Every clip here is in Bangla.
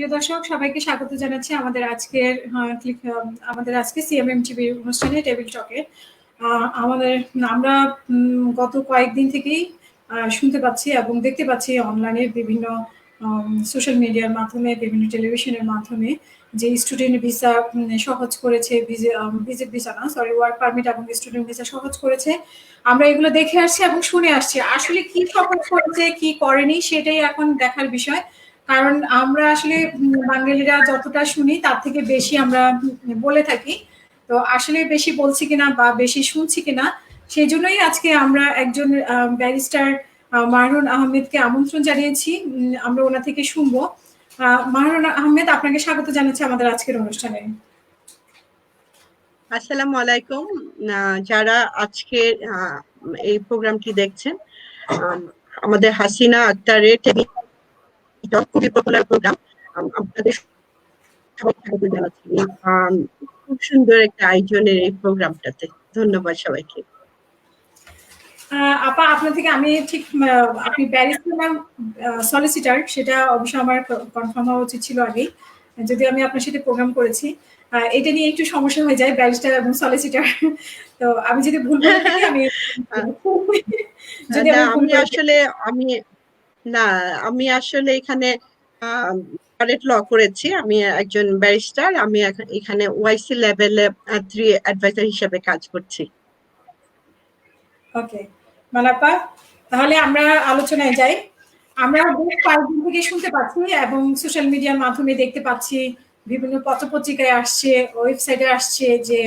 প্রিয় দর্শক সবাইকে স্বাগত জানাচ্ছি আমাদের আজকে সিএমএম টিভির অনুষ্ঠানে টেবিল টকে। আমরা গত কয়েকদিন থেকেই শুনতে পাচ্ছি এবং দেখতে পাচ্ছি অনলাইনে বিভিন্ন সোশ্যাল মিডিয়ার মাধ্যমে, বিভিন্ন টেলিভিশনের মাধ্যমে যে স্টুডেন্ট ভিসা সহজ করেছে, ভিজিট ভিসা না সরি ওয়ার্ক পারমিট এবং স্টুডেন্ট ভিসা সহজ করেছে। আমরা এগুলো দেখে আসছি এবং শুনে আসছি। আসলে কি সহজ করেছে কি করেনি সেটাই এখন দেখার বিষয়। কারণ আমরা আসলে বাঙালিরা যতটা শুনি তার থেকে বেশি আমরা বলে থাকি। তো আসলে বেশি বলছি কিনা বা বেশি শুনছি কিনা, সেই জন্যই আজকে আমরা একজন ব্যারিস্টার মাহরুন আহমেদকে আমন্ত্রণ জানিয়েছি। আমরা ওনা থেকে শুনবো। মাহরুন আহমেদ, আপনাকে স্বাগত জানাচ্ছি আমাদের আজকের অনুষ্ঠানে। আসসালামু আলাইকুম। যারা আজকে এই প্রোগ্রামটি দেখছেন, আমাদের হাসিনা আক্তারের খুবই পপুলার প্রোগ্রাম। আপনাদের সবাইকে স্বাগত জানাচ্ছি খুব সুন্দর একটা আয়োজনের এই প্রোগ্রামটাতে। ধন্যবাদ সবাইকে। আপা, আপনার থেকে আমি ঠিক আপনি ব্যারিস্টার না সলিসিটার সেটা অবশ্য আমার কনফার্ম হওয়া উচিত ছিল আগেই, যদি আমি আপনার সাথে প্রোগ্রাম করেছি। এটা নিয়ে একটু সমস্যা হয়ে যায়, ব্যারিস্টার এবং সলিসিটার। তো আমি যদি ভুল বলে থাকি আমি যদি আমি আসলে এখানে ল করেছি। আমি একজন ব্যারিস্টার। আমি এখানে ওআইসি লেভেলে 3 অ্যাডভাইজার হিসেবে কাজ করছি। ওকে মালাপা, তাহলে আমরা আলোচনায় যাই। আমরা বেশ কয়েকদিন থেকে শুনতে পাচ্ছি এবং সোশ্যাল মিডিয়ার মাধ্যমে দেখতে পাচ্ছি, বিভিন্ন পত্রপত্রিকায় আসছে, ওয়েবসাইটে আসছে যে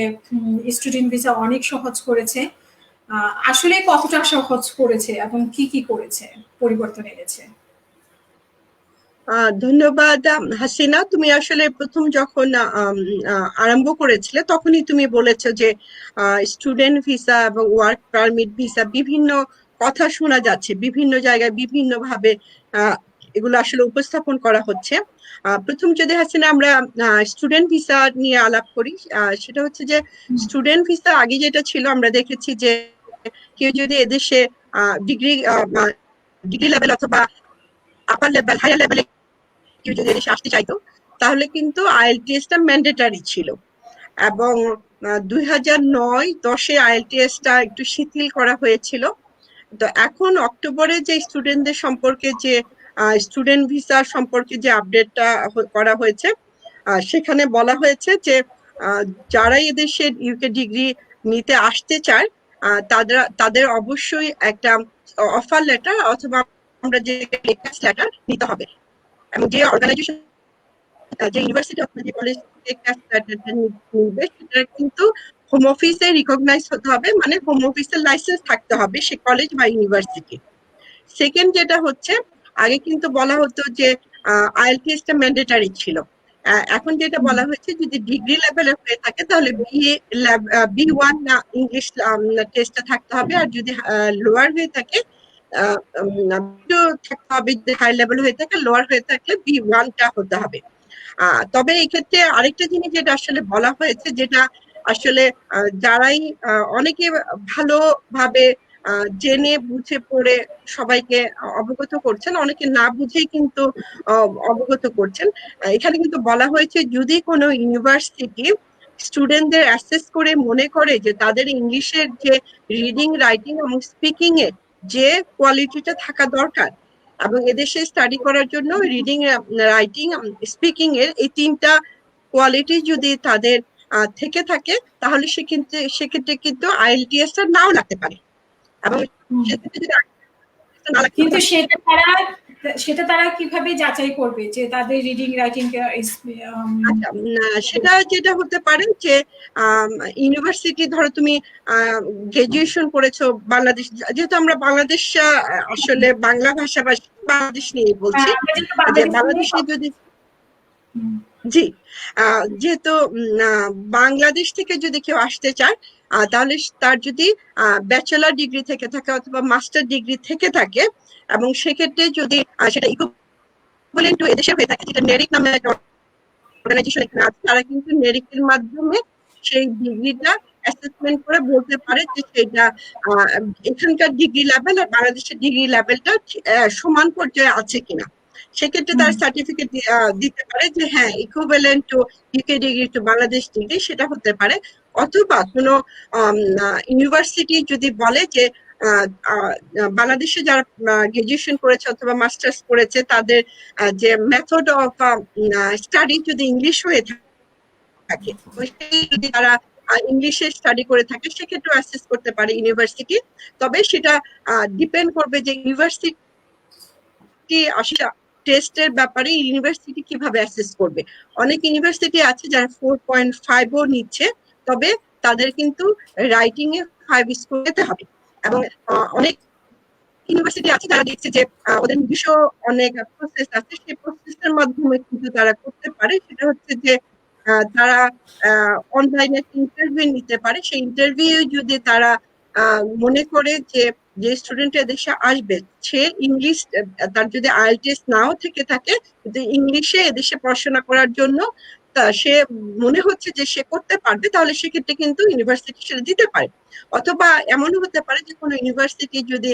স্টুডেন্ট ভিসা অনেক সহজ করেছে। আসলে কতটা সহজ করেছে এবং কি কি করেছে, পরিবর্তন এনেছে? ধন্যবাদ হাসিনা। তুমি আসলে প্রথম যখন আরম্ভ করেছিলে তখনই তুমি বলেছো যে স্টুডেন্ট ভিসা এবং ওয়ার্ক পারমিট ভিসা বিভিন্ন কথা শোনা যাচ্ছে, বিভিন্ন জায়গায় বিভিন্ন ভাবে এগুলো আসলে উপস্থাপন করা হচ্ছে। প্রথম যদি হাসিনা আমরা স্টুডেন্ট ভিসা নিয়ে আলাপ করি, সেটা হচ্ছে যে স্টুডেন্ট ভিসা আগে যেটা ছিল, আমরা দেখেছি যে কেউ যদি এদেশে ডিগ্রি লেভেল অথবা আপার লেভেল, হায়ার লেভেলে কেউ যদি এদেশে আসতে চাইতো তাহলে কিন্তু আইএলটিএস টা ম্যান্ডেটরি ছিল। এবং 2009-10-এ আইএলটিএস টা একটু শিথিল করা হয়েছিল। তো এখন অক্টোবরে যে স্টুডেন্টদের সম্পর্কে যে স্টুডেন্ট ভিসা সম্পর্কে যে আপডেটটা করা হয়েছে, সেখানে বলা হয়েছে যে যারা এদেশে ইউকে ডিগ্রি নিতে আসতে চায় তাদের অবশ্যই একটা অফার লেটার অথবা আমরা যে লেটার নিতে হবে। এবং যে অর্গানাইজেশন, যে ইউনিভার্সিটি অথবা যে কলেজ নিবে সেটা কিন্তু হোম অফিসে রিকগনাইজ হতে হবে, মানে হোম অফিসের লাইসেন্স থাকতে হবে সে কলেজ বা ইউনিভার্সিটি। সেকেন্ড যেটা হচ্ছে, আগে কিন্তু বলা হতো যে আইএলটিএস টা ম্যান্ডেটরি ছিল। এখন যেটা বলা হয়েছে, যদি ডিগ্রি লেভেলে হয়ে থাকে তাহলে B1 না ইংলিশ টেস্টটা থাকতে হবে, আর যদি লোয়ার হয়ে থাকে থাকতে হবে, যদি হাই লেভেল হয়ে থাকে, লোয়ার হয়ে থাকলে B1 টা হতে হবে। তবে এই ক্ষেত্রে আরেকটা জিনিস যেটা আসলে বলা হয়েছে, যেটা আসলে যারাই অনেকে ভালোভাবে জেনে বুঝে পড়ে সবাইকে অবগত করছেন, অনেকে না বুঝেই কিন্তু অবগত করছেন। এখানে কিন্তু বলা হয়েছে, যদি কোনো ইউনিভার্সিটি স্টুডেন্টদের অ্যাসেস করে মনে করে যে তাদের ইংলিশের যে রিডিং, রাইটিং এবং স্পিকিং এ যে কোয়ালিটিটা থাকা দরকার, এবং এদেশে স্টাডি করার জন্য রিডিং, রাইটিং, স্পিকিং এর এই 3টা কোয়ালিটি যদি তাদের থেকে থাকে, তাহলে সেক্ষেত্রে কিন্তু আইএলটিএস টা নাও লাগতে পারে। এবং কিন্তু সেটা তারা কিভাবে যাচাই করবে যে তাদের রিডিং, রাইটিং? সেটা যেটা হতে পারে যে ইউনিভার্সিটি, ধরো তুমি গ্রাজুয়েশন করেছো বাংলাদেশ, যেহেতু আমরা বাংলাদেশ আসলে বাংলা ভাষাভাষী, বাংলাদেশ নিয়ে বলছি, যে বাংলাদেশে যদি যেহেতু বাংলাদেশ থেকে যদি কেউ আসতে চায়, তাহলে তার যদি ব্যাচেলর ডিগ্রি থেকে থাকে অথবা মাস্টার ডিগ্রি থেকে থাকে, এবং সেক্ষেত্রে যদি সেটা ইকুইভ্যালেন্ট টু এদেশে হয়ে থাকে, যেটা নেরিক নামে একটা অর্গানাইজেশন এখানে আছে, তারা কিন্তু নেরিকের মাধ্যমে সেই ডিগ্রিটা অ্যাসেসমেন্ট করে বলতে পারে যে সেটা এখানকার ডিগ্রি লেভেল আর বাংলাদেশের ডিগ্রি লেভেলটা সমান পর্যায়ে আছে কিনা। সেক্ষেত্রে হুম, তার সার্টিফিকেট দিতে পারে যে হ্যাঁ equivalent to UK degree to Bangladesh degree, সেটা হতে পারে। অথবা কোনো ইউনিভার্সিটি যদি বলে যে আহ, আহ, বাংলাদেশে যারা গ্রাজুয়েশন করেছে অথবা মাস্টার্স করেছে তাদের যে মেথড অফ স্টাডি যদি ইংলিশ হয়ে থাকে, তো সেই যদি তারা ইংলিশে স্টাডি করে থাকে সেক্ষেত্রে অ্যাসেস করতে পারে ইউনিভার্সিটি। তবে সেটা ডিপেন্ড করবে যে ইউনিভার্সিটি আসলে টেস্টের ব্যাপারে ইউনিভার্সিটি কিভাবে অ্যাসেস করবে। অনেক ইউনিভার্সিটি আছে যারা 4.5ও নিচ্ছে, তবে তাদের কিন্তু রাইটিং এ 5 স্কোর পেতে হবে। এবং অনেক ইউনিভার্সিটি আছে যারা দেখছে যে ওদের নিজস্ব অনেক প্রসেস আছে, সেই প্রসেসের মাধ্যমে কিন্তু তারা করতে পারে। সেটা হচ্ছে যে তারা অনলাইনে ইন্টারভিউ নিতে পারে। সেই ইন্টারভিউ যদি তারা মনে করে যে যে স্টুডেন্ট এদেশে আসবে সে ইংলিশ, তার যদি আইএলটিএস নাও থেকে থাকে কিন্তু ইংলিশে এদেশে পড়াশোনা করার জন্য সে মনে হচ্ছে যে সে করতে পারবে, তাহলে সেক্ষেত্রে কিন্তু ইউনিভার্সিটি সেটা দিতে পারে। অথবা এমনও হতে পারে যে কোনো ইউনিভার্সিটি যদি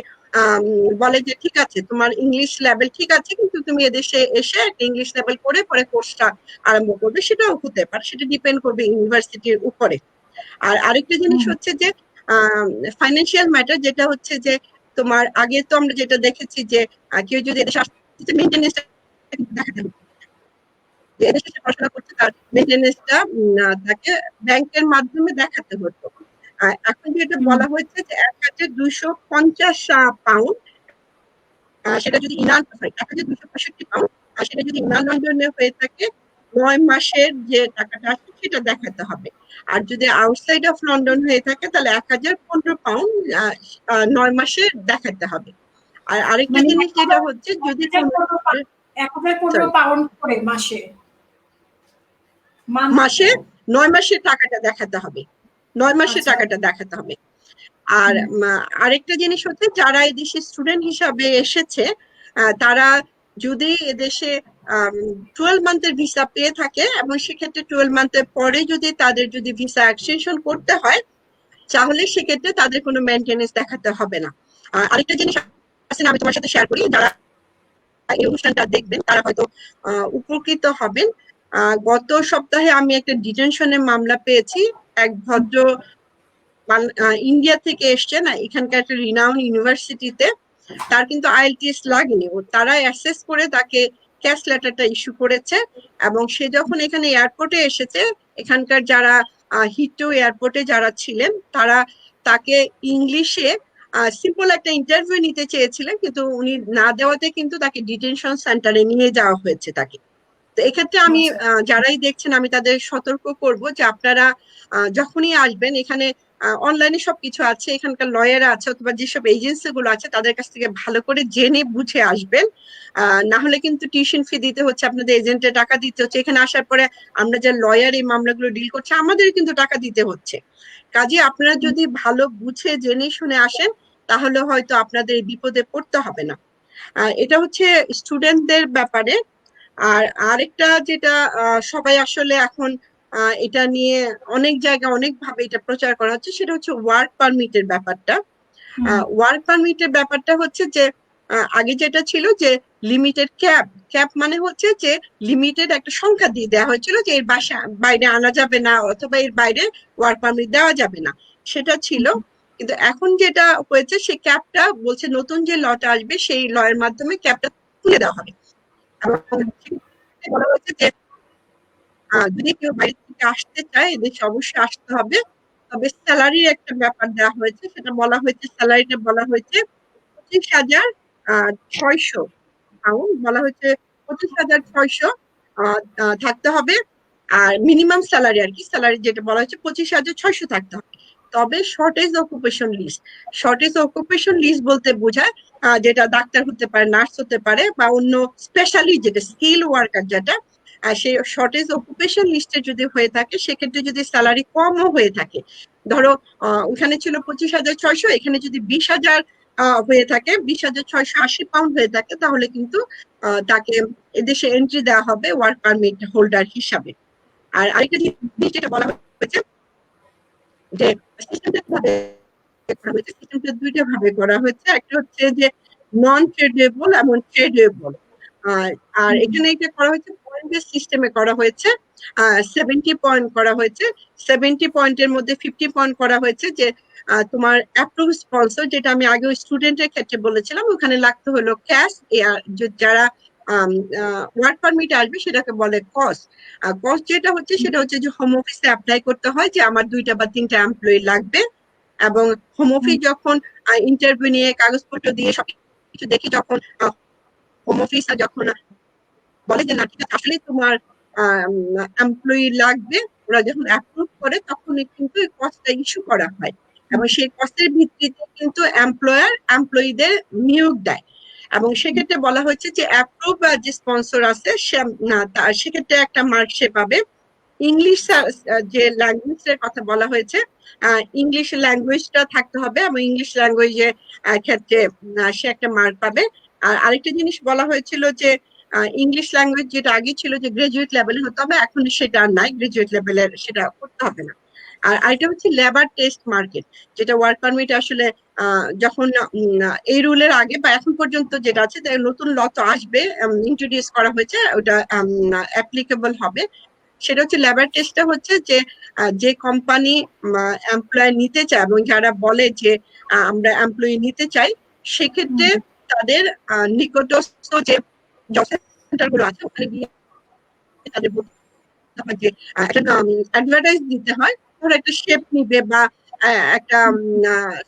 বলে যে ঠিক আছে তোমার ইংলিশ লেভেল ঠিক আছে কিন্তু তুমি এদেশে এসে একটা ইংলিশ লেভেল করে পরে কোর্সটা আরম্ভ করবে, সেটাও হতে পারে। সেটা ডিপেন্ড করবে ইউনিভার্সিটির উপরে। আর আরেকটা জিনিস হুম, হচ্ছে যে ফাইন্যান্সিয়াল ম্যাটার, যেটা হচ্ছে যে তোমার আগে তো আমরা যেটা দেখেছি যে কেউ যদি এদেশে আসতে মেনটেনেন্স দেখাতে হবে, যে এদেশে পড়াশোনা করছে তার মেনটেনেন্সটা তাকে ব্যাংকের মাধ্যমে দেখাতে হতো। এখন যেটা হুম, বলা হয়েছে যে 1,250 পাউন্ড, সেটা যদি সরি 1,265 পাউন্ড, আর সেটা যদি ইনার লন্ডনে হয়ে থাকে 9 মাসের যে টাকাটা আসে সেটা দেখাতে হবে। আর যদি আউটসাইড অফ লন্ডন হয়ে থাকে তাহলে 1,015 পাউন্ড 9 মাসে দেখাতে হবে। আর আরেকটা মানে জিনিস যেটা হচ্ছে যদি কোনো 1,015 সরি পাউন্ড করে মাসে, মান্থ। মাসে 9 মাসের টাকাটা দেখাতে হবে, 9 মাসের আচ্ছা। টাকাটা দেখাতে হবে। আর হুম, আরেকটা জিনিস হচ্ছে যারা এদেশে স্টুডেন্ট হিসাবে এসেছে তারা যদি এদেশে 12 মান্থের ভিসা পেয়ে থাকে এবং সেক্ষেত্রে 12 মান্থের পরে যদি তাদের যদি ভিসা এক্সটেনশন করতে হয় তাহলে সেক্ষেত্রে তাদের কোনো মেনটেনেন্স দেখাতে হবে না। আরেকটা জিনিস আছে না, আমি তোমার সাথে শেয়ার করি, যারা এই অনুষ্ঠানটা দেখবেন তারা হয়তো উপকৃত হবেন। গত সপ্তাহে আমি একটা ডিটেনশনের মামলা পেয়েছি। এক ভদ্র ইন্ডিয়া থেকে এসছে না, এখানকার একটা রিনাউন্ড ইউনিভার্সিটিতে, তার কিন্তু আইএলটিএস লাগেনি, ও তারা অ্যাসেস করে তাকে ক্যাশ লেটারটা ইস্যু করেছে। এবং সে যখন এখানে এয়ারপোর্টে এসেছে, এখানকার যারা হিথ্রো এয়ারপোর্টে যারা ছিলেন তারা তাকে ইংলিশে সিম্পল একটা ইন্টারভিউ নিতে চেয়েছিলেন, কিন্তু উনি না দেওয়াতে কিন্তু তাকে ডিটেনশন সেন্টারে নিয়ে যাওয়া হয়েছে তাকে। তো এক্ষেত্রে আমি আচ্ছা। যারাই দেখছেন আমি তাদের সতর্ক করব যে আপনারা যখনই আসবেন এখানে অনলাইনে সবকিছু আছে, এখানকার লয়ার আছে অথবা যেসব এজেন্সি গুলো আছে তাদের কাছ থেকে ভালো করে জেনে বুঝে আসবেন। না হলে কিন্তু টিউশন ফি দিতে হচ্ছে, আপনাদের এজেন্টের টাকা দিতে হচ্ছে, এখানে আসার পরে আমরা যে লয়ার এই মামলাগুলো ডিল করছে আমাদের কিন্তু টাকা দিতে হচ্ছে। কাজে আপনারা হুম, যদি ভালো বুঝে জেনে শুনে আসেন তাহলে হয়তো আপনাদের এই বিপদে পড়তে হবে না। এটা হচ্ছে স্টুডেন্টদের ব্যাপারে। আর আরেকটা যেটা সবাই আসলে এখন এটা নিয়ে অনেক জায়গায় অনেক ভাবে এটা প্রচার করা হচ্ছে, সেটা হচ্ছে ওয়ার্ক পারমিটের ব্যাপারটা। হুম, ওয়ার্ক পারমিটের ব্যাপারটা হচ্ছে যে আগে যেটা ছিল যে লিমিটেড ক্যাপ, ক্যাপ মানে হচ্ছে যে লিমিটেড একটা সংখ্যা দিয়ে দেওয়া হয়েছিল যে এর বাইরে আনা যাবে না অথবা এর বাইরে ওয়ার্ক পারমিট দেওয়া যাবে না, সেটা ছিল। কিন্তু এখন যেটা হয়েছে সেই ক্যাপটা বলছে নতুন যে লটা আসবে সেই ল এর মাধ্যমে ক্যাপটা তুলে দেওয়া হবে। এবং বলা হয়েছে যে যদি কেউ বাইরে থেকে আসতে চায় এদেশে অবশ্যই আসতে হবে। তবে স্যালারির একটা ব্যাপার দেওয়া হয়েছে, সেটা বলা হয়েছে, স্যালারিটা বলা হয়েছে 25,600 পাউন্ড, বলা হয়েছে 25,600 থাকতে হবে। আর মিনিমাম স্যালারি আর কি, স্যালারি যেটা বলা হয়েছে 25,600 থাকতে হবে। তবে shortage occupation list, shortage occupation list বলতে বোঝায় যেটা ডাক্তার হতে পারে, নার্স হতে পারে বা অন্য স্পেশালি যেটা স্কিল ওয়ার্কার যেটা, সেই শর্টেজ অকুপেশন লিস্টে যদি হয়ে থাকে সেক্ষেত্রে যদি স্যালারি কমও হয়ে থাকে, ধরো ওখানে ছিল 25,600, এখানে যদি 20,000 হয়ে থাকে, 20,680 পাউন্ড হয়ে থাকে, তাহলে কিন্তু তাকে এদেশে এন্ট্রি দেওয়া হবে ওয়ার্ক পারমিট হোল্ডার হিসাবে। আর আরেকটা জিনিস যেটা বলা হয়েছে যে সিস্টেমটা কিভাবে করা হয়েছে, সিস্টেমটা দুইটা ভাবে করা হয়েছে। একটা হচ্ছে যে নন ট্রেডেবল এবং ট্রেডেবল। আর আর এখানে এটা করা হয়েছে পয়েন্ট বেস সিস্টেমে করা হয়েছে। 70 পয়েন্ট করা হয়েছে। 70 পয়েন্টের মধ্যে 50 পয়েন্ট করা হয়েছে যে তোমার অ্যাপ্রুভ স্পন্সর, যেটা আমি আগে স্টুডেন্টের ক্ষেত্রে বলেছিলাম, ওখানে লাগতে হলো ক্যাশ। যারা ওয়ার্ক পারমিট আসবে সেটাকে বলে কস্ট। কস্ট যেটা হচ্ছে সেটা হচ্ছে যে হোম অফিসে অ্যাপ্লাই করতে হয় যে আমার 2টা বা 3টা এমপ্লয়ি লাগবে, এবং হোম অফিস যখন ইন্টারভিউ নিয়ে কাগজপত্র দিয়ে সবকিছু দেখে যখন হোম অফিসার যখন বলে যে না ঠিক আছে আসলে তোমার এমপ্লয়ি লাগবে, ওরা যখন অ্যাপ্রুভ করে তখনই কিন্তু এই কস্টটা ইস্যু করা হয়, এবং সেই কস্টের ভিত্তিতে কিন্তু এমপ্লয়ার এমপ্লয়ীদের নিয়োগ দেয়। এবং সেক্ষেত্রে বলা হয়েছে যে অ্যাপ্রুভ যে স্পন্সর আছে সেক্ষেত্রে একটা মার্ক সে পাবে। ইংলিশ যে ল্যাঙ্গুয়েজের কথা বলা হয়েছে, ইংলিশ ল্যাঙ্গুয়েজটা থাকতে হবে, এবং ইংলিশ ল্যাঙ্গুয়েজের ক্ষেত্রে সে একটা মার্ক পাবে। আর আরেকটা জিনিস বলা হয়েছিল যে ইংলিশ ল্যাঙ্গুয়েজ যেটা আগে ছিল যে গ্রাজুয়েট লেভেলে হতে হবে, এখন সেটা আর নাই, গ্রাজুয়েট লেভেলের সেটা করতে হবে না। আর আরেকটা হচ্ছে লেবার টেস্ট মার্কেট, যেটা ওয়ার্ক পারমিট আসলে যখন এই রুলের আগে বা এখন পর্যন্ত যেটা আছে, নতুন ল তো আসবে, ইন্ট্রোডিউস করা হয়েছে, ওটা অ্যাপ্লিকেবল হবে। সেটা হচ্ছে লেবার টেস্টটা হচ্ছে যে যে কোম্পানি এমপ্লয় নিতে চায় এবং যারা বলে যে আমরা এমপ্লয়ি নিতে চাই, সেক্ষেত্রে তাদের নিকটস্থ যে জব সেন্টার গুলো আছে ওখানে গিয়ে তাদের যে একটা অ্যাডভার্টাইজ দিতে হয়। ধরো একটা শেফ নিবে বা একটা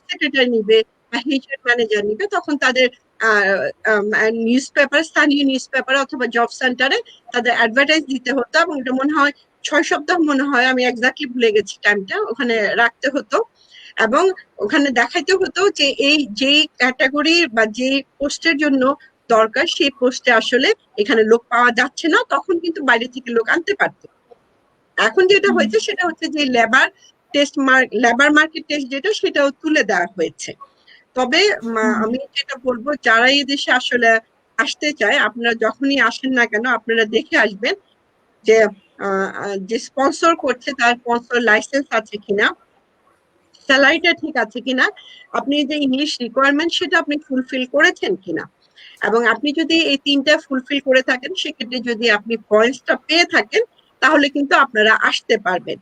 সেক্রেটারি নিবে বা এইচআর ম্যানেজার নিবে, তখন তাদের নিউজ পেপার, স্থানীয় নিউজ পেপার অথবা জব সেন্টারে তাদের অ্যাডভার্টাইজ দিতে হতো, এবং এটা মনে হয় 6 সপ্তাহ, মনে হয় আমি এক্স্যাক্টলি ভুলে গেছি টাইমটা, ওখানে রাখতে হতো। এবং ওখানে দেখাইতে হতো যে এই যেই ক্যাটাগরি বা যে পোস্টের জন্য দরকার সেই পোস্টে আসলে এখানে লোক পাওয়া যাচ্ছে না, তখন কিন্তু বাইরে থেকে লোক আনতে পারতো। এখন যেটা হয়েছে সেটা হচ্ছে যে লেবার মার্কেট টেস্ট যেটা, সেটাও তুলে দেওয়া হয়েছে। তবে আমি যেটা বলবো, যারা এই দেশে আসলে আসতে চায়, আপনারা যখনই আসেন না কেন আপনারা দেখে আসবেন যে যে স্পন্সর করছে তার স্পন্সর লাইসেন্স আছে কিনা, স্যালারিটা ঠিক আছে কিনা, আপনি যে ইংলিশ রিকোয়ারমেন্ট সেটা আপনি ফুলফিল করেছেন কিনা। এবং আপনি যদি এই 3টা ফুলফিল করে থাকেন, সেক্ষেত্রে যদি আপনি পয়েন্টসটা পেয়ে থাকেন, তাহলে কিন্তু আপনারা আসতে পারবেন।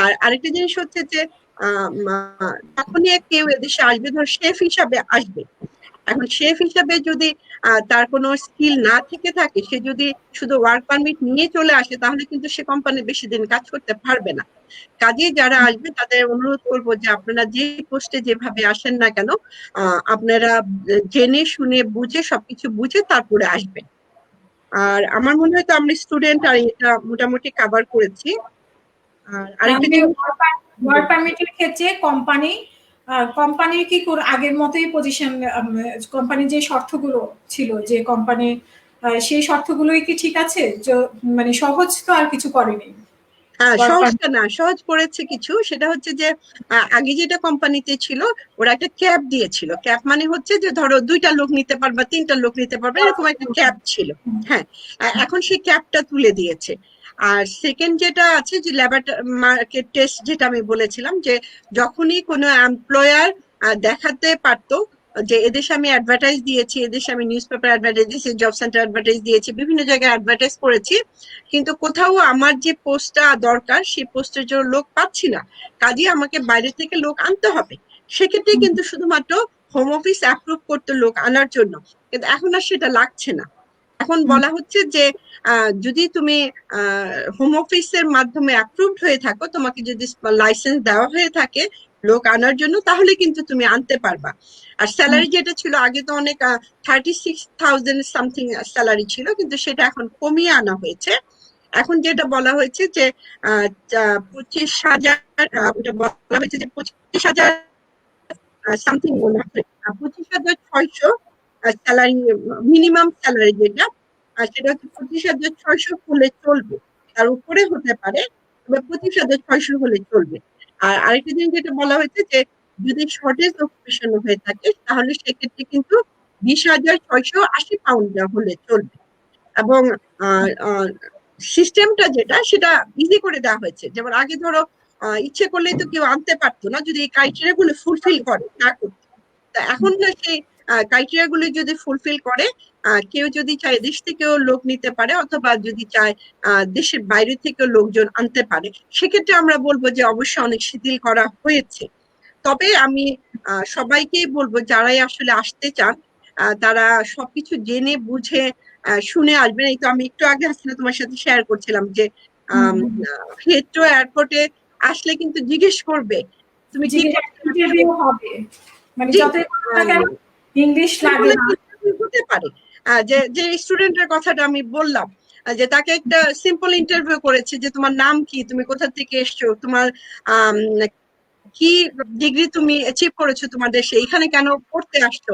আর আরেকটা জিনিস হচ্ছে যে যখনই কেউ এদেশে আসবে, ধর শেফ হিসাবে আসবে, এখন শেফ হিসাবে যদি তার কোনো স্কিল না থেকে থাকে, সে যদি শুধু ওয়ার্ক পারমিট নিয়ে চলে আসে, তাহলে কিন্তু সে কোম্পানি বেশি দিন কাজ করতে পারবে না। কাজেই যারা আসবে তাদের অনুরোধ করবো যে আপনারা যে পোস্টে যেভাবে আসেন না কেন, আপনারা জেনে শুনে বুঝে সবকিছু বুঝে তারপরে আসবেন। আর আমার মনে হয় তো আমরা স্টুডেন্ট আর এটা মোটামুটি কভার করেছি। আর আরেকটা জিনিস, ওয়ার্ক পারমিটের ক্ষেত্রে কোম্পানির কি আগের মতোই পজিশন, কোম্পানির যে শর্তগুলো ছিল, যে কোম্পানি সেই শর্তগুলোই কি ঠিক আছে? মানে সহজ তো আর কিছু করেনি। সহজটা না, সহজ করেছে কিছু। সেটা হচ্ছে যে আগে যেটা কোম্পানিতে ছিল, ওরা একটা ক্যাপ দিয়েছিল। ক্যাপ মানে হচ্ছে যে ধরো 2টা লোক নিতে পারবা, 3টা লোক নিতে পারবে, এরকম একটা ক্যাপ ছিল। হ্যাঁ, এখন সেই ক্যাপটা তুলে দিয়েছে। আর সেকেন্ড যেটা আছে যে লেবার মার্কেট টেস্ট, যেটা আমি বলেছিলাম, যে যখনই কোনো এমপ্লয়ার দেখাতে পারতো যে এদেশে আমি অ্যাডভার্টাইজ দিয়েছি, এদেশে আমি নিউজ পেপার অ্যাডভার্টাইজ দিয়েছি, জব সেন্টার অ্যাডভার্টাইজ দিয়েছি, বিভিন্ন জায়গায় অ্যাডভার্টাইজ করেছি, কিন্তু কোথাও আমার যে পোস্টটা দরকার সেই পোস্টের জন্য লোক পাচ্ছি না, কাজে আমাকে বাইরে থেকে লোক আনতে হবে। সেক্ষেত্রে কিন্তু শুধুমাত্র হোম অফিস অ্যাপ্রুভ করতে লোক আনার জন্য, কিন্তু এখন আর সেটা লাগছে না। এখন বলা হচ্ছে যে যদি তুমি হোম অফিসের মাধ্যমে অ্যাপ্রুভড হয়ে থাকো, তোমাকে যদি লাইসেন্স দেওয়া হয়ে থাকে লোক আনার জন্য, তাহলে কিন্তু তুমি আনতে পারবা। আর স্যালারি যেটা ছিল আগে, তো অনেক 36,000 সামথিং স্যালারি ছিল, কিন্তু সেটা এখন কমিয়ে আনা হয়েছে। এখন যেটা বলা হয়েছে যে 25,000, ওটা বলা হয়েছে যে 25,000 সামথিং, মনে হয় 25,600 স্যালারি, মিনিমাম স্যালারি যেটা, সেটা হচ্ছে 25,600 হলে চলবে, তার উপরে হতে পারে, তবে 25,600 হলে চলবে। আর আরেকটা জিনিস যেটা বলা হয়েছে যে যদি শর্টেজ অকুপেশন হয়ে থাকে, তাহলে সেক্ষেত্রে কিন্তু 20,680 পাউন্ড হলে চলবে। এবং সিস্টেমটা যেটা, সেটা ইজি করে দেওয়া হয়েছে। যেমন আগে ধরো ইচ্ছে করলেই তো কেউ আনতে পারতো না যদি এই ক্রাইটেরিয়া গুলো ফুলফিল করে না করতো। তা এখন না সেই ক্রাইটেরিয়া গুলি যদি ফুলফিল করে, কেউ যদি চায় দেশ থেকেও লোক নিতে পারে, অথবা যদি চায় দেশের বাইরে থেকেও লোকজন আনতে পারে, সেক্ষেত্রে আমরা বলবো যে অবশ্যই অনেক শিথিল করা হয়েছে। তবে আমি সবাইকেই বলবো যারাই আসলে আসতে চান তারা সবকিছু জেনে বুঝে শুনে আসবেন। এই তো আমি একটু আগে আসলে তোমার সাথে শেয়ার করছিলাম যে হেথ্রো এয়ারপোর্টে আসলে কিন্তু জিজ্ঞেস করবে তুমি কি করতে ইন্টারভিউ হবে, মানে জি যতই হোক না কেন ইংলিশ লাগে বলে না। হতে পারে। যে যে স্টুডেন্টের কথাটা আমি বললাম, যে তাকে একটা সিম্পল ইন্টারভিউ করেছে যে তোমার নাম কি, তুমি কোথা থেকে এসছো, তোমার আম, কি ডিগ্রি তুমি অ্যাচিভ করেছো তোমার দেশে, এখানে কেন পড়তে আসছো,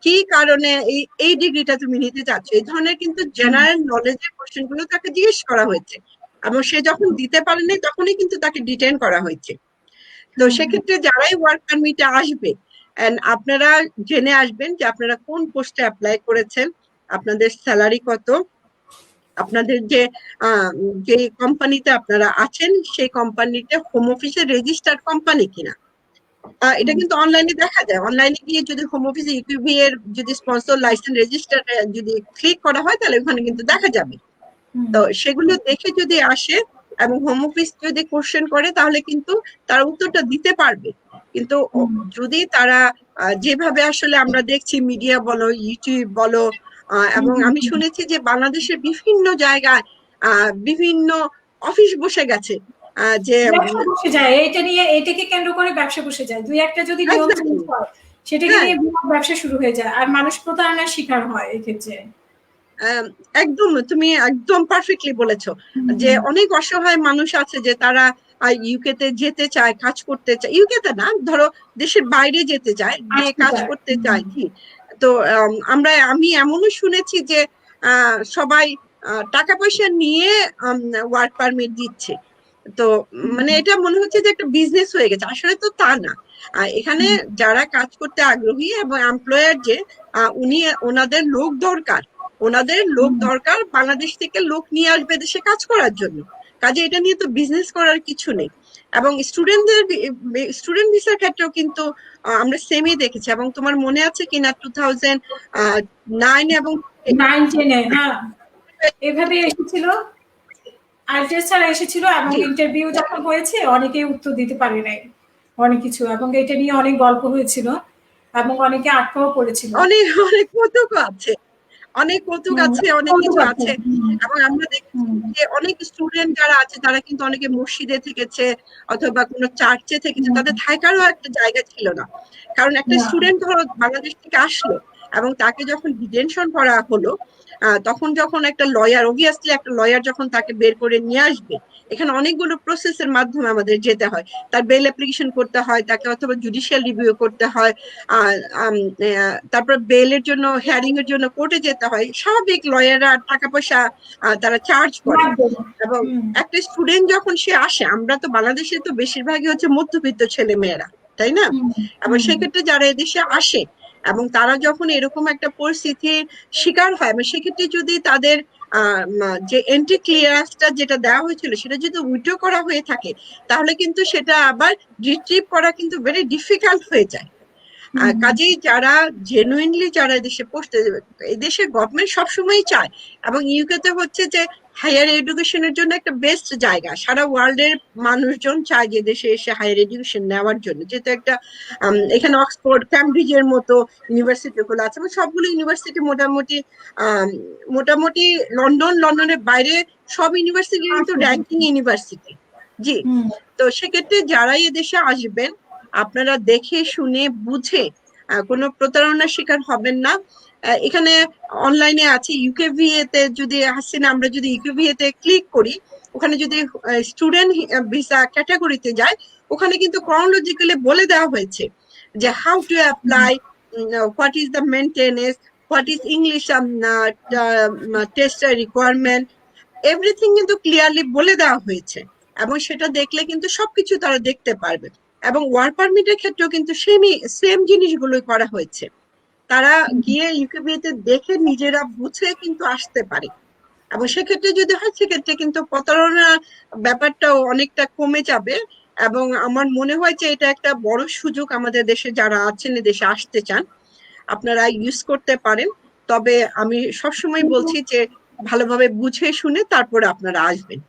কি কারণে এই এই ডিগ্রিটা তুমি নিতে চাচ্ছ, এই ধরনের কিন্তু জেনারেল নলেজের কোশ্চেন গুলো তাকে জিজ্ঞেস করা হয়েছে, এবং সে যখন দিতে পারেনি তখনই কিন্তু তাকে ডিটেইন করা হয়েছে। তো সেক্ষেত্রে যারাই ওয়ার্ক পারমিটে আসবে, আপনারা জেনে আসবেন যে আপনারা কোন পোস্টে অ্যাপ্লাই করেছেন, আপনাদের স্যালারি কত, আপনাদের যে যে কোম্পানিতে আপনারা আছেন সেই কোম্পানিতে হোম অফিসে রেজিস্টার্ড কোম্পানি কিনা। এটা কিন্তু অনলাইনে দেখা যায়, অনলাইনে গিয়ে যদি হোম অফিসে ইউকিউবি এর যদি স্পন্সর লাইসেন্স রেজিস্টার যদি ক্লিক করা হয় তাহলে ওখানে কিন্তু দেখা যাবে। তো সেগুলো দেখে যদি আসে এবং হোম অফিস যদি কোশ্চেন করে তাহলে কিন্তু তারা উত্তরটা দিতে পারবে। কিন্তু যদি তারা যেভাবে আসলে আমরা দেখছি মিডিয়া বলো, ইউটিউব বলো, এবং আমি শুনেছি যে বাংলাদেশের বিভিন্ন জায়গায় বিভিন্ন অফিস বসে গেছে, যে ব্যবসা বসে যায়, এইটা নিয়ে এইটাকে কেন্দ্র করে ব্যবসা বসে যায়, দুই একটা যদি নিয়ম চেঞ্জ exactly, হয় সেটাকে হ্যাঁ নিয়ে বিরাট ব্যবসা শুরু হয়ে যায়, আর মানুষ প্রতারণার শিকার হয় এক্ষেত্রে। একদম তুমি একদম পারফেক্টলি বলেছো যে অনেক অসহায় মানুষ আছে যে তারা ইউকে তে যেতে চায়, কাজ করতে চায়, ইউকে তে না, ধরো দেশের বাইরে যেতে চায়, গিয়ে আসতে কাজ চায়। করতে চায়। জি, তো আমি এমনও শুনেছি যে সবাই টাকা পয়সা নিয়ে ওয়ার্ক পারমিট দিচ্ছে। তো মানে এটা মনে হচ্ছে যে একটা বিজনেস হয়ে গেছে, আসলে তো তা না। এখানে যারা কাজ করতে আগ্রহী এবং এমপ্লয়ার যে উনি ওনাদের লোক দরকার, ওনাদের লোক দরকার, বাংলাদেশ থেকে লোক নিয়ে আসবে দেশে কাজ করার জন্য। কাজে এটা নিয়ে তো বিজনেস করার কিছু নেই। এবং স্টুডেন্ট ভিসার ক্ষেত্রেও কিন্তু আমরা সেমই দেখেছি, এবং তোমার মনে আছে কিনা 2009 এবং 9-10-এ হ্যাঁ এভাবে এসেছিল, আইএলটিএস ছাড়া এসেছিল, এবং জি ইন্টারভিউ যখন হয়েছে অনেকেই উত্তর দিতে পারে নাই অনেক কিছু, এবং এটা নিয়ে অনেক গল্প হয়েছিল এবং অনেকে আটকাও পড়েছিল। অনেক অনেক কৌতুক আছে, অনেক কৌতুক হুম, আছে, অনেক কৌতুক কিছু আছে। আছে। এবং আমরা দেখেছি হুম, যে অনেক স্টুডেন্ট যারা আছে তারা কিন্তু অনেকে মসজিদে থেকেছে অথবা কোনো চার্চে থেকেছে, হুম, তাদের থাকারও একটা জায়গা ছিল না। কারণ একটা না, স্টুডেন্ট ধরো বাংলাদেশ থেকে আসলো এবং তাকে যখন ডিটেনশন করা হলো, তখন যখন একটা লয়ার, অবভিয়াসলি একটা লয়ার যখন তাকে বের করে নিয়ে আসবে, এখানে অনেকগুলো প্রসেসের মাধ্যমে আমাদের যেতে হয়, তার বেল অ্যাপ্লিকেশন করতে হয়, তাকে অথবা জুডিশিয়াল রিভিউ করতে হয়, আহ, আম, তারপর বেলের জন্য, হিয়ারিং এর জন্য কোর্টে যেতে হয়, স্বাভাবিক লয়াররা টাকা পয়সা তারা চার্জ করে। লাগবে। এবং হুম, একটা স্টুডেন্ট যখন সে আসে, আমরা তো বাংলাদেশে তো বেশিরভাগই হচ্ছে মধ্যবিত্ত ছেলে মেয়েরা, তাই না? হুম, এবং হুম, সেক্ষেত্রে যারা এদেশে আসে এবং তারা যখন এরকম একটা পরিস্থিতির শিকার হয়, এবং সেক্ষেত্রে যদি তাদের যে এন্ট্রি ক্লিয়ারেন্সটা যেটা দেওয়া হয়েছিল সেটা যদি উইথড্র করা হয়ে থাকে, তাহলে কিন্তু সেটা আবার রিট্রিভ করা কিন্তু ভেরি ডিফিকাল্ট হয়ে যায়। হুম, কাজেই যারা জেনুইনলি যারা এদেশে পড়তে যাবে, এদেশের গভর্নমেন্ট সবসময় চায়, এবং ইউকেতে হচ্ছে যে হায়ার এডুকেশনের জন্য একটা বেস্ট জায়গা, সারা ওয়ার্ল্ডের মানুষজন চায় যে দেশে এসে হায়ার এডুকেশন নেওয়ার জন্য, যেহেতু একটা এখানে অক্সফোর্ড, ক্যামব্রিজের মতো ইউনিভার্সিটি গুলো আছে, এবং সবগুলো ইউনিভার্সিটি মোটামুটি আম, মোটামুটি লন্ডনের বাইরে সব ইউনিভার্সিটি কিন্তু আসবে। Ranking university. জি, হুম, তো সেক্ষেত্রে যারাই এদেশে আসবেন আপনারা দেখে শুনে বুঝে কোনো প্রতারণার শিকার হবেন না। এখানে অনলাইনে আছে ইউকেভিএ তে, যদি হাসিনা আমরা যদি ইউকেভিএ তে ক্লিক করি, ওখানে যদি স্টুডেন্ট ভিসা ক্যাটাগরিতে যায়, ওখানে কিন্তু ক্রনোলজিক্যালি বলে দেওয়া হয়েছে যে how to apply, what is the maintenance, what is English test requirement, everything কিন্তু ক্লিয়ারলি বলে দেওয়া হয়েছে। এবং সেটা দেখলে কিন্তু সবকিছু তারা দেখতে পারবে। এবং ওয়ার্ক পারমিটের ক্ষেত্রেও কিন্তু সেম জিনিসগুলোই করা হয়েছে, তারা গিয়ে ইউকেবিতে দেখে নিজেরা বুঝে কিন্তু আসতে পারে। এবং সেক্ষেত্রে যদি হয় সেক্ষেত্রে কিন্তু প্রতারণা ব্যাপারটাও অনেকটা কমে যাবে। এবং আমার মনে হয় যে এটা একটা বড় সুযোগ আমাদের দেশে যারা আছেন, দেশে আসতে চান, আপনারা ইউজ করতে পারেন। তবে আমি সবসময় বলছি যে ভালোভাবে বুঝে শুনে তারপরে আপনারা আসবেন।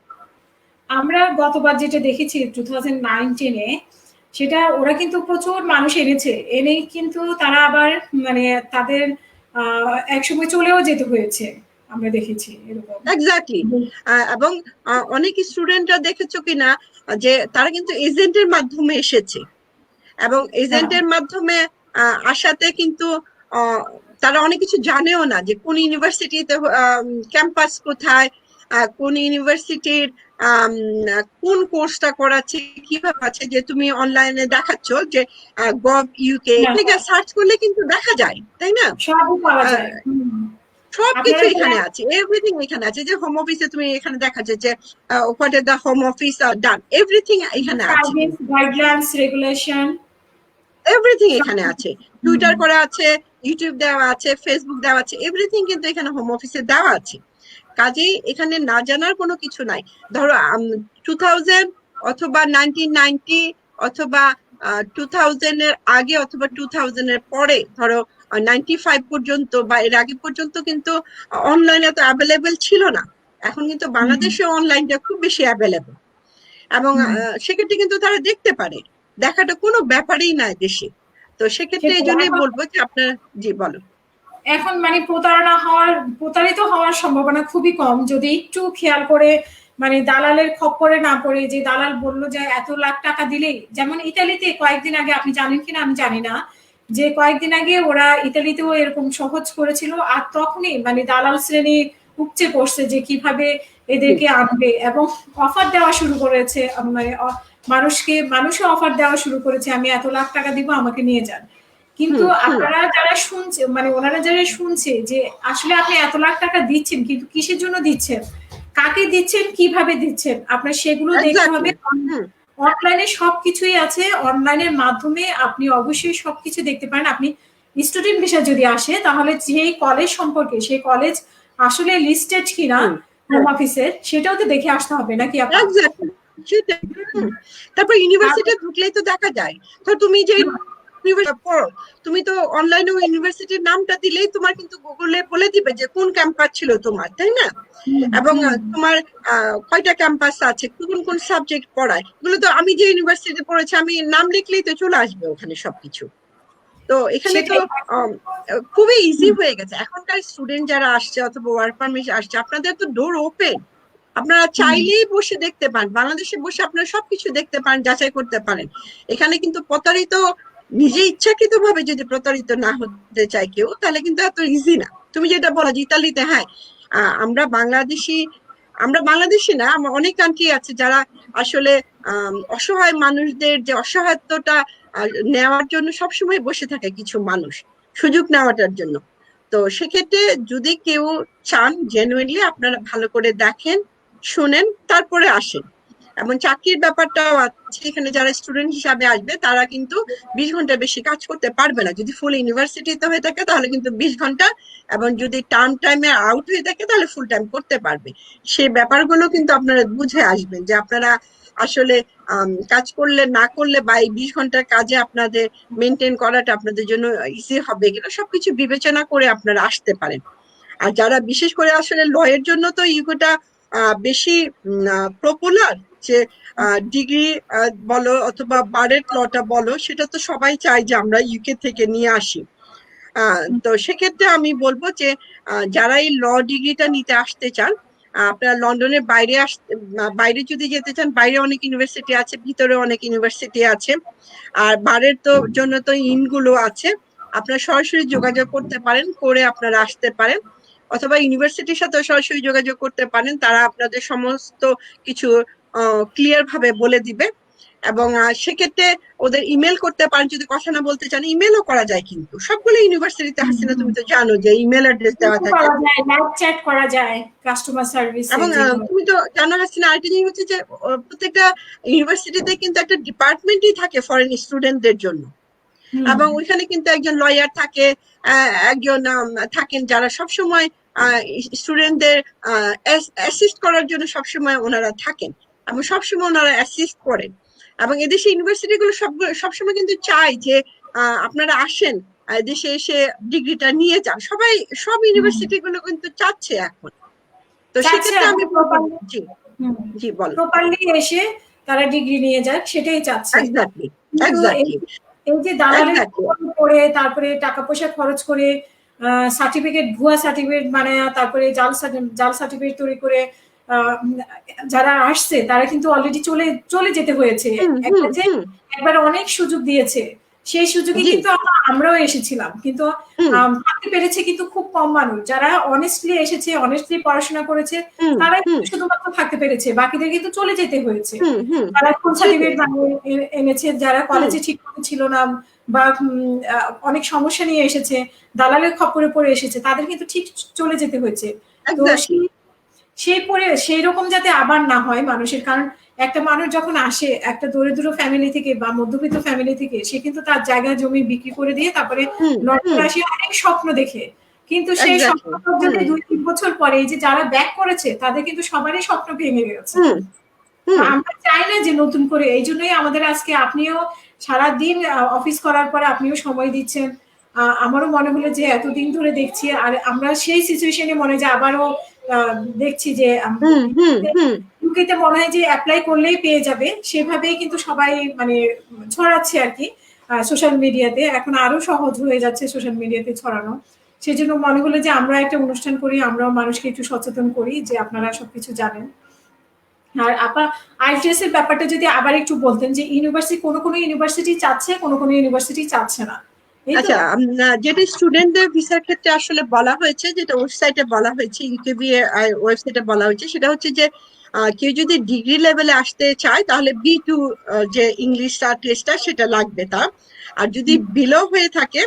আমরা গতবার যেটা দেখেছি 2019-এ, সেটা ওরা কিন্তু প্রচুর মানুষ এনেছে। এনেই কিন্তু তারা আবার মানে তাদের একসময় চলেও যেতে হয়েছে। আমরা দেখেছি এরকম। এক্স্যাক্টলি। এবং অনেক স্টুডেন্টরা দেখেছো কিনা যে তারা কিন্তু এজেন্টের মাধ্যমে এসেছে, এবং হ্যাঁ, এজেন্টের মাধ্যমে আসাতে কিন্তু আহ, তারা অনেক কিছু জানেও না যে কোন ইউনিভার্সিটিতে ক্যাম্পাস কোথায়, কোন ইউনিভার্সিটির কোন কোর্সটা করাচ্ছে, কিভাবে আছে। যে তুমি অনলাইনে দেখাচ্ছ যে গভ ইউকে, হ্যাঁ, এগুলো হ্যাঁ। সার্চ করলে কিন্তু দেখা যায়, তাই না? সবই পাওয়া আহ, যায়। হুম। সবকিছু আপনারা যারা এখানে আছে, এভরিথিং এখানে আছে। যে হোম অফিসে তুমি এখানে দেখাচ্ছে যে what are the home office done, everything এখানে আছে, সার্ভিস, গাইডলাইনস, রেগুলেশন এভরিথিং সব। এখানে আছে। হুম। টুইটার করা আছে, ইউটিউব দেওয়া আছে, ফেসবুক দেওয়া আছে, এভরিথিং কিন্তু এখানে হোম অফিসে দেওয়া আছে। কাজেই এখানে না জানার কোনো কিছু নাই। ধরো 2000 অথবা 1990 অথবা 2000 এর আগে অথবা 2000 এর পরে, ধরো 95 পর্যন্ত বা এর আগে পর্যন্ত কিন্তু অনলাইন এত অ্যাভেলেবেল ছিল না। এখন কিন্তু হুম। বাংলাদেশে অনলাইনটা খুব বেশি অ্যাভেলেবেল, এবং হুম। সেক্ষেত্রে কিন্তু তারা দেখতে পারে, দেখাটা কোনো ব্যাপারই নয় দেশে। তো সেক্ষেত্রে এই সেটাই। জন্যই এখন বলবো যে আপনার, জি বলো। এখন মানে প্রতারিত হওয়ার সম্ভাবনা খুবই কম, যদি একটু খেয়াল করে মানে দালালের খপ্পরে না পড়ে। যে দালাল বলল যে এত লাখ টাকা দিলেই, যেমন ইতালিতে কয়েকদিন আগে, আপনি জানেন কিনা আমি জানি না, যে কয়েকদিন আগে ওরা ইতালিতেও এরকম সহজ করেছিল। আর তখনই মানে দালাল শ্রেণী উপচে পড়ছে যে কিভাবে এদেরকে আনবে, এবং অফার দেওয়া শুরু করেছে। মানে মানুষও অফার দেওয়া শুরু করেছে, আমি এত লাখ টাকা দিব, আমাকে নিয়ে যান। কিন্তু হুম হুম। আপনারা যারা শুনছে, মানে ওনারা যারা শুনছে যে আসলে আপনি এত লাখ টাকা দিচ্ছেন, কিন্তু কিসের জন্য দিচ্ছেন, কাকে দিচ্ছেন, কিভাবে দিচ্ছেন, আপনার সেগুলো দেখতে হবে। এক্স্যাক্টলি। হুম অনলাইনে সবকিছুই আছে। অনলাইনের মাধ্যমে আপনি অবশ্যই সবকিছু দেখতে পারেন। আপনি স্টুডেন্ট ভিসা যদি আসে, তাহলে যে কলেজ সম্পর্কে, সেই কলেজ আসলে লিস্টেড কিনা হুম। হোম অফিসের, সেটাও তো দেখে আসতে হবে নাকি আপা? এক্স্যাক্টলি, সেটাই। হুম। তারপর ইউনিভার্সিটি ঢুকলেই তো দেখা যায়। তো তুমি যে ইউনিভার্সিটি পড়ো, তুমি তো অনলাইনে ইউনিভার্সিটির নামটা দিলেই তোমার কিন্তু গুগলে বলে দিবে যে কোন ক্যাম্পাস ছিল তোমার, তাই না? এবং তোমার কয়টা ক্যাম্পাস আছে, কোন কোন সাবজেক্ট পড়ায়, এগুলো তো আমি যে ইউনিভার্সিটি পড়েছি আমি নাম লিখলেই তো চলে আসবে ওখানে সবকিছু। তো এখানে তো সেটাই। আম, খুবই ইজি হয়ে গেছে। এখনকার স্টুডেন্ট যারা আসছে অথবা ওয়ার্ক পারমিট আসছে, আপনাদের তো ডোর ওপেন। আপনারা চাইলেই বসে দেখতে পান, বাংলাদেশে বসে আপনারা সবকিছু দেখতে পান, যাচাই করতে পারেন। এখানে কিন্তু প্রতারিত, নিজে ইচ্ছাকৃত ভাবে যদি প্রতারিত না হতে চায় কেউ, তাহলে কিন্তু এত ইজি না। তুমি যেটা বলো যে ইতালিতে, হ্যাঁ, আমরা বাংলাদেশি, আমরা বাংলাদেশি না, আমরা অনেক কান্ট্রি আছে যারা আসলে অসহায় মানুষদের যে অসহায়ত্বটা নেওয়ার জন্য সবসময় বসে থাকে কিছু মানুষ, সুযোগ নেওয়াটার জন্য। তো সেক্ষেত্রে যদি কেউ চান জেনুইনলি, আপনারা ভালো করে দেখেন, শুনেন, তারপরে আসেন। এবং চাকরির ব্যাপারটাও আছে, এখানে যারা স্টুডেন্ট হিসাবে আসবে তারা কিন্তু 20 ঘন্টা বেশি কাজ করতে পারবে না। যদি ফুল ইউনিভার্সিটিতে হয়ে থাকে তাহলে কিন্তু 20 ঘন্টা, এবং যদি টার্ম টাইমে আউট হয়ে থাকে তাহলে ফুল টাইম করতে পারবে। সে ব্যাপারগুলো কিন্তু আপনারা বুঝে আসবেন যে আপনারা আসলে কাজ করলে না করলে বা এই 20 ঘন্টার কাজে আপনাদের মেনটেন করাটা আপনাদের জন্য ইজি হবে কিনা, সবকিছু বিবেচনা করে আপনারা আসতে পারেন। আর যারা বিশেষ করে আসলে ল এর জন্য তো ইউকোটা বেশি পপুলার, যে ডিগ্রি বলো অথবা বারেট লটা বলো, সেটা তো সবাই চায় যে আমরা ইউকে থেকে নিয়ে আসি। তো সেক্ষেত্রে আমি বলবো যে যারা এই ল ডিগ্রিটা নিতে আসতে চান, আপনারা লন্ডনের বাইরে বাইরে যদি যেতে চান, বাইরে অনেক ইউনিভার্সিটি আছে, ভিতরে অনেক ইউনিভার্সিটি আছে। আর বারের তো জন্য তো ইনগুলো আছে, আপনারা সরাসরি যোগাযোগ করতে পারেন, করে আপনারা আসতে পারেন। অথবা ইউনিভার্সিটির সাথে সরাসরি যোগাযোগ করতে পারেন, তারা আপনাদের সমস্ত কিছু ক্লিয়ার ভাবে বলে দিবে। এবং সেক্ষেত্রে ওদের ইমেল করতে পারেন, যদি কথা না বলতে চান ইমেলও করা যায়। কিন্তু সবগুলো ইউনিভার্সিটিতে, হাসিনা তুমি তো জানো যে ইমেল অ্যাড্রেস দেওয়া থাকে। করা যায়, লাইভ চ্যাট করা যায় কাস্টমার সার্ভিসে এবং যেগুলো। তুমি তো জানো হাসিনা, আরেকটা জিনিস হচ্ছে যে প্রত্যেকটা ইউনিভার্সিটিতে কিন্তু একটা ডিপার্টমেন্টই থাকে ফরেন স্টুডেন্টদের জন্য। হুম। এবং ওইখানে কিন্তু একজন লয়ার থাকে, একজন থাকেন যারা সবসময় স্টুডেন্টদের অ্যাসিস্ট করার জন্য সবসময় ওনারা থাকেন, এবং সবসময় ওনারা অ্যাসিস্ট করেন। এবং এদেশে ইউনিভার্সিটি গুলো সবসময় কিন্তু চায় যে আপনারা আসেন, দেশে এসে ডিগ্রিটা নিয়ে যান। সব ইউনিভার্সিটি গুলো কিন্তু চাচ্ছে এখন। তো সেক্ষেত্রে আমি বলবো জি জি বল। প্রপারলি এসে তারা ডিগ্রি নিয়ে যাক, সেটাই চাচ্ছে। এক্স্যাক্টলি কিন্তু এক্স্যাক্টলি এই যে দালালের এক্স্যাক্টলি করে তারপরে টাকা পয়সা খরচ করে সার্টিফিকেট, ভুয়া সার্টিফিকেট মানে, তারপরে জাল সার্টিফিকেট তৈরি করে যারা আসছে তারা কিন্তু অলরেডি চলে চলে যেতে হয়েছে। হুম হুম হুম একবার অনেক সুযোগ দিয়েছে, সেই সুযোগে জি কিন্তু আমরাও এসেছিলাম, কিন্তু হুম থাকতে পেরেছে কিন্তু খুব কম মানুষ। যারা অনেস্টলি এসেছে, অনেস্টলি পড়াশোনা করেছে, হুম তারাই হুম শুধুমাত্র থাকতে পেরেছে, বাকিদের কিন্তু চলে যেতে হয়েছে। হুম হুম যারা ফুল সেটাই সার্টিফিকেট বানিয়ে এনেছে, যারা হুম কলেজে ঠিক মতো ছিল না বা অনেক সমস্যা নিয়ে এসেছে, দালালের খপ্পরে পড়ে এসেছে, তাদের কিন্তু ঠিক চলে যেতে হয়েছে। তো এক্স্যাক্টলি সেই রকম যাতে আবার না হয় মানুষের। কারণ একটা মানুষ যখন আসে একটা দরিদ্র ফ্যামিলি থেকে বা মধ্যবিত্ত ফ্যামিলি থেকে, সে কিন্তু তার জায়গা জমি বিক্রি করে দিয়ে তারপরে হুম হুম লন্ডনে আসে অনেক স্বপ্ন দেখে। কিন্তু সেই এক্স্যাক্টলি স্বপ্ন যদি হুম 2-3 বছর পরে, এই যে যারা ব্যাক করেছে তাদের কিন্তু সবারই স্বপ্ন ভেঙে গেছে। হুম তো হুম আমরা চাই না যে নতুন করে, এই জন্যই আমাদের আজকে, আপনিও সারাদিন অফিস করার পরে আপনিও সময় দিচ্ছেন। আমারও মনে হলো যে এতদিন ধরে দেখছি, আর আমরা সেই সিচুয়েশনে মনে যে আবারও দেখছি যে হুম হুম হুম ইউকেতে মনে হয় যে অ্যাপ্লাই করলেই পেয়ে যাবে, সেভাবেই কিন্তু সবাই মানে ছড়াচ্ছে আর কি সোশ্যাল মিডিয়াতে। এখন আরো সহজ হয়ে যাচ্ছে সোশ্যাল মিডিয়াতে ছড়ানো। সেজন্য মনে হলো যে আমরা একটা অনুষ্ঠান করি, আমরাও মানুষকে একটু সচেতন করি যে আপনারা সবকিছু জানেন। আর আপা, আইএলটিএস এর ব্যাপারটা যদি আবার একটু বলতেন, যে কোন ইউনিভার্সিটি চাচ্ছে, কোন ইউনিভার্সিটি চাচ্ছে না, এই তো। আচ্ছা, যেটা স্টুডেন্টদের ভিসার ক্ষেত্রে আসলে বলা হয়েছে, যেটা ওয়েবসাইটে বলা হয়েছে, ইউকেবি এর ওয়েবসাইটে বলা হয়েছে, সেটা হচ্ছে যে কেউ যদি ডিগ্রি লেভেলে আসতে চায় তাহলে B2 যে ইংলিশ টেস্টটা সেটা লাগবে তার। আর যদি বিলো হয়ে থাকে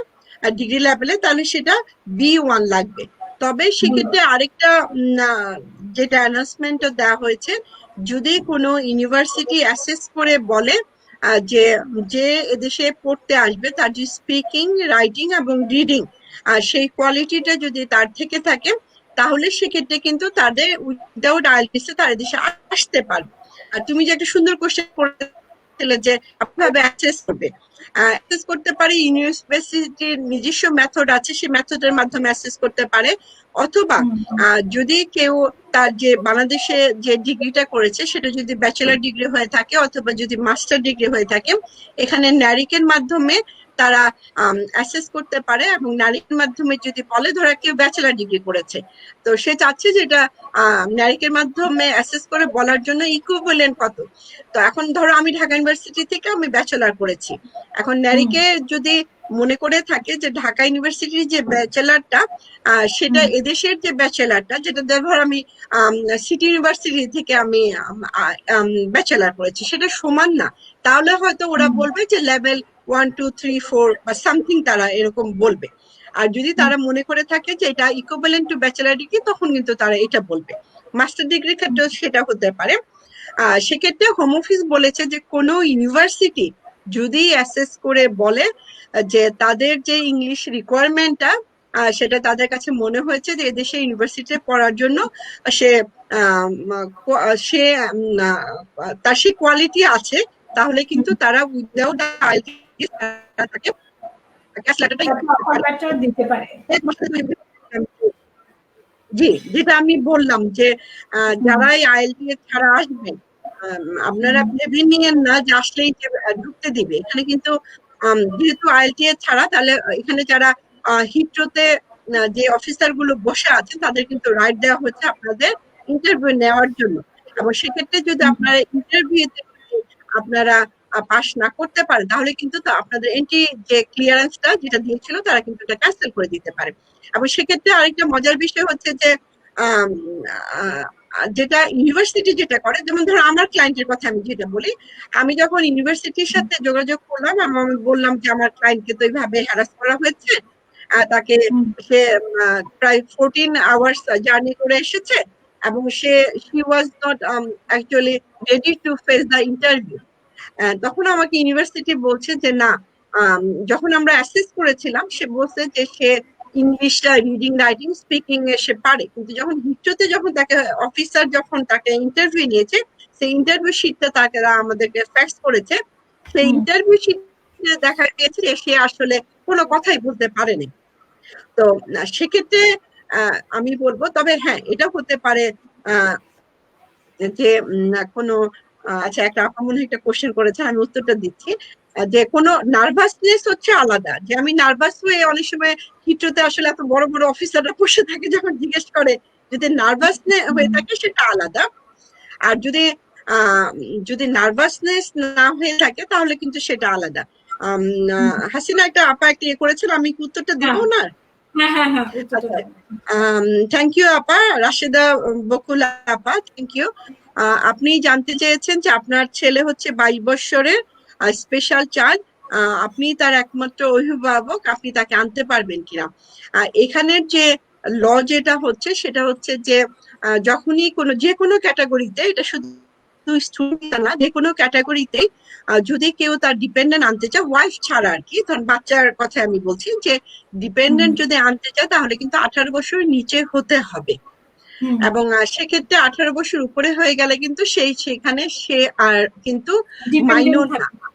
ডিগ্রি লেভেলে তাহলে সেটা B1 লাগবে। তবে সেক্ষেত্রে আরেকটা যেটা অ্যানাউন্সমেন্টও দেওয়া হয়েছে, যদি কোনো ইউনিভার্সিটি অ্যাসেস করে বলে যে যে এদেশে পড়তে আসবে তার যে স্পিকিং, রাইটিং এবং রিডিং সেই কোয়ালিটিটা যদি তার থেকে থাকে, তাহলে সেক্ষেত্রে কিন্তু তাদের উইদাউট আইএলটিএস এ তারা দেশে আসতে পারবে। আর তুমি যে একটা সুন্দর কোশ্চেন করেছিলে যে কিভাবে অ্যাক্সেস করবে, অ্যাক্সেস করতে পারে ইউনিভার্সিটির নিজস্ব মেথড আছে, সেই মেথডের মাধ্যমে অ্যাক্সেস করতে পারে। অথবা যদি কেউ তার যে বাংলাদেশে যে ডিগ্রিটা করেছে সেটা যদি ব্যাচেলার ডিগ্রি হয়ে থাকে অথবা যদি মাস্টার ডিগ্রি হয়ে থাকে, এখানে ন্যারিকের মাধ্যমে তারা অ্যাসেস করতে পারে। এবং ন্যারিকের মাধ্যমে যদি বলে, ধরা কেউ ব্যাচেলার ডিগ্রি করেছে, তো সে চাচ্ছে যেটা ন্যারিকের মাধ্যমে অ্যাসেস করে বলার জন্য ইকুইভ্যালেন্ট কত। তো এখন ধরো আমি ঢাকা ইউনিভার্সিটি থেকে আমি ব্যাচেলার করেছি, এখন ন্যারিকে যদি মনে করে থাকে যে ঢাকা ইউনিভার্সিটির যে ব্যাচেলারটা সেটা এদেশের যে ব্যাচেলারটা, যেটা ধর আমি সিটি ইউনিভার্সিটি থেকে আমি ব্যাচেলার করেছি, সেটা সমান না, তাহলে হয়তো ওরা বলবে যে লেভেল 1 2 3 4 বা সামথিং তারা এরকম বলবে। আর যদি তারা মনে করে থাকে যে এটা ইকুইভ্যালেন্ট টু ব্যাচেলার ডিগ্রি, তখন কিন্তু তারা এটা বলবে। মাস্টার ডিগ্রির ক্ষেত্রেও সেটা হতে পারে। সেক্ষেত্রে হোম অফিস বলেছে যে কোনো ইউনিভার্সিটি যদি অ্যাসেস করে বলে যে তাদের যে ইংলিশ রিকোয়ারমেন্টটা সেটা তাদের কাছে মনে হয়েছে যে এদেশে ইউনিভার্সিটিতে পড়ার জন্য সে সে তার সেই কোয়ালিটি আছে, তাহলে কিন্তু তারা উইদাউট আইএলটিএস তাকে ক্যাশ লেটারটা দিতে পারে। জি, যেটা আমি বললাম যে যারাই আইএলটিএস ছাড়া আসবেন, আপনারা ভেবে নিয়েন না যে আসলেই যে ঢুকতে দিবে। এখানে কিন্তু যেহেতু আইএলটিএস ছাড়া, তাহলে এখানে যারা হিথ্রোতে যে অফিসার গুলো বসে আছেন তাদের কিন্তু রাইট দেওয়া হচ্ছে আপনাদের ইন্টারভিউ নেওয়ার জন্য। এবং সেক্ষেত্রে যদি আপনারা ইন্টারভিউতে আপনারা পাস না করতে পারেন, তাহলে কিন্তু আপনাদের এন্ট্রি যে ক্লিয়ারেন্সটা যেটা দিয়েছিল তারা কিন্তু এটা ক্যান্সেল করে দিতে পারে। এবং সেক্ষেত্রে আরেকটা মজার বিষয় হচ্ছে যে যেটা ইউনিভার্সিটি যেটা করে, যেমন ধরো আমার ক্লায়েন্টের কথা আমি যেটা বলি, আমি যখন ইউনিভার্সিটির সাথে যোগাযোগ করলাম, আমি বললাম যে আমার ক্লায়েন্টকে তো এইভাবে হ্যারাস করা হয়েছে, তাকে সে প্রায় 14 আওয়ার্স জার্নি করে এসেছে এবং she was not actually ready to face the interview. তখন আমাকে ইউনিভার্সিটি বলছে যে না, যখন আমরা অ্যাসেস করেছিলাম সে বলছে যে সে ইংলিশটা রিডিং, রাইটিং, স্পিকিং এ সে পারে, কিন্তু যখন হিস্ট্রিতে যখন তাকে অফিসার যখন তাকে ইন্টারভিউ নিয়েছে, সেই ইন্টারভিউ শিটটা তাকে আমাদেরকে ফ্যাক্স করেছে, সেই ইন্টারভিউ শিট দেখা গিয়েছে যে সে আসলে কোনো কথাই বলতে পারেনি। তো সেক্ষেত্রে আমি বলবো, তবে হ্যাঁ এটা হতে পারে যে কোনো আচ্ছা, একটা আপা মনে হয় একটা কোশ্চেন করেছেন, আমি উত্তরটা দিচ্ছি। যে কোনো নার্ভাসনেস হচ্ছে আলাদা, যে আমি নার্ভাস হয়ে অনেক সময় হিট্রোতে আসলে এত বড় বড় অফিসাররা বসে থাকে, যখন জিজ্ঞেস করে যদি নার্ভাস হয়ে থাকে সেটা আলাদা। আর যদি নার্ভাসনেস না হয়ে থাকে তাহলে কিন্তু সেটা আলাদা। হাসিনা একটা আপা একটা ইয়ে করেছিল, আমি কি উত্তরটা দিব হ্যাঁ না? হ্যাঁ হ্যাঁ হ্যাঁ, উত্তরটা আচ্ছা, দেন। থ্যাংক ইউ আপা, রাশেদা বকুল আপা, থ্যাংক ইউ। আপনি জানতে চেয়েছেন যে আপনার ছেলে হচ্ছে 22 বছরের, স্পেশাল চাইল্ড, আপনি তার একমাত্র অভিভাবক, আপনি তাকে আনতে পারবেন কিনা। এখানের যে ল যেটা হচ্ছে সেটা হচ্ছে যে যখনই যে কোনো ক্যাটাগরিতে, এটা শুধু স্টুডেন্ট না, যে কোনো ক্যাটাগরিতে যদি কেউ তার ডিপেন্ডেন্ট আনতে চায়, ওয়াইফ ছাড়া আর কি, ধরুন বাচ্চার কথা আমি বলছি, যে ডিপেন্ডেন্ট যদি আনতে চায় তাহলে কিন্তু 18 বছরের নিচে হতে হবে। এবং সেক্ষেত্রে 18 বছর উপরে হয়ে গেলে কিন্তু সেখানে সে আর কিন্তু ডিপেন্ডেন্ট মাইনর না। থাকে।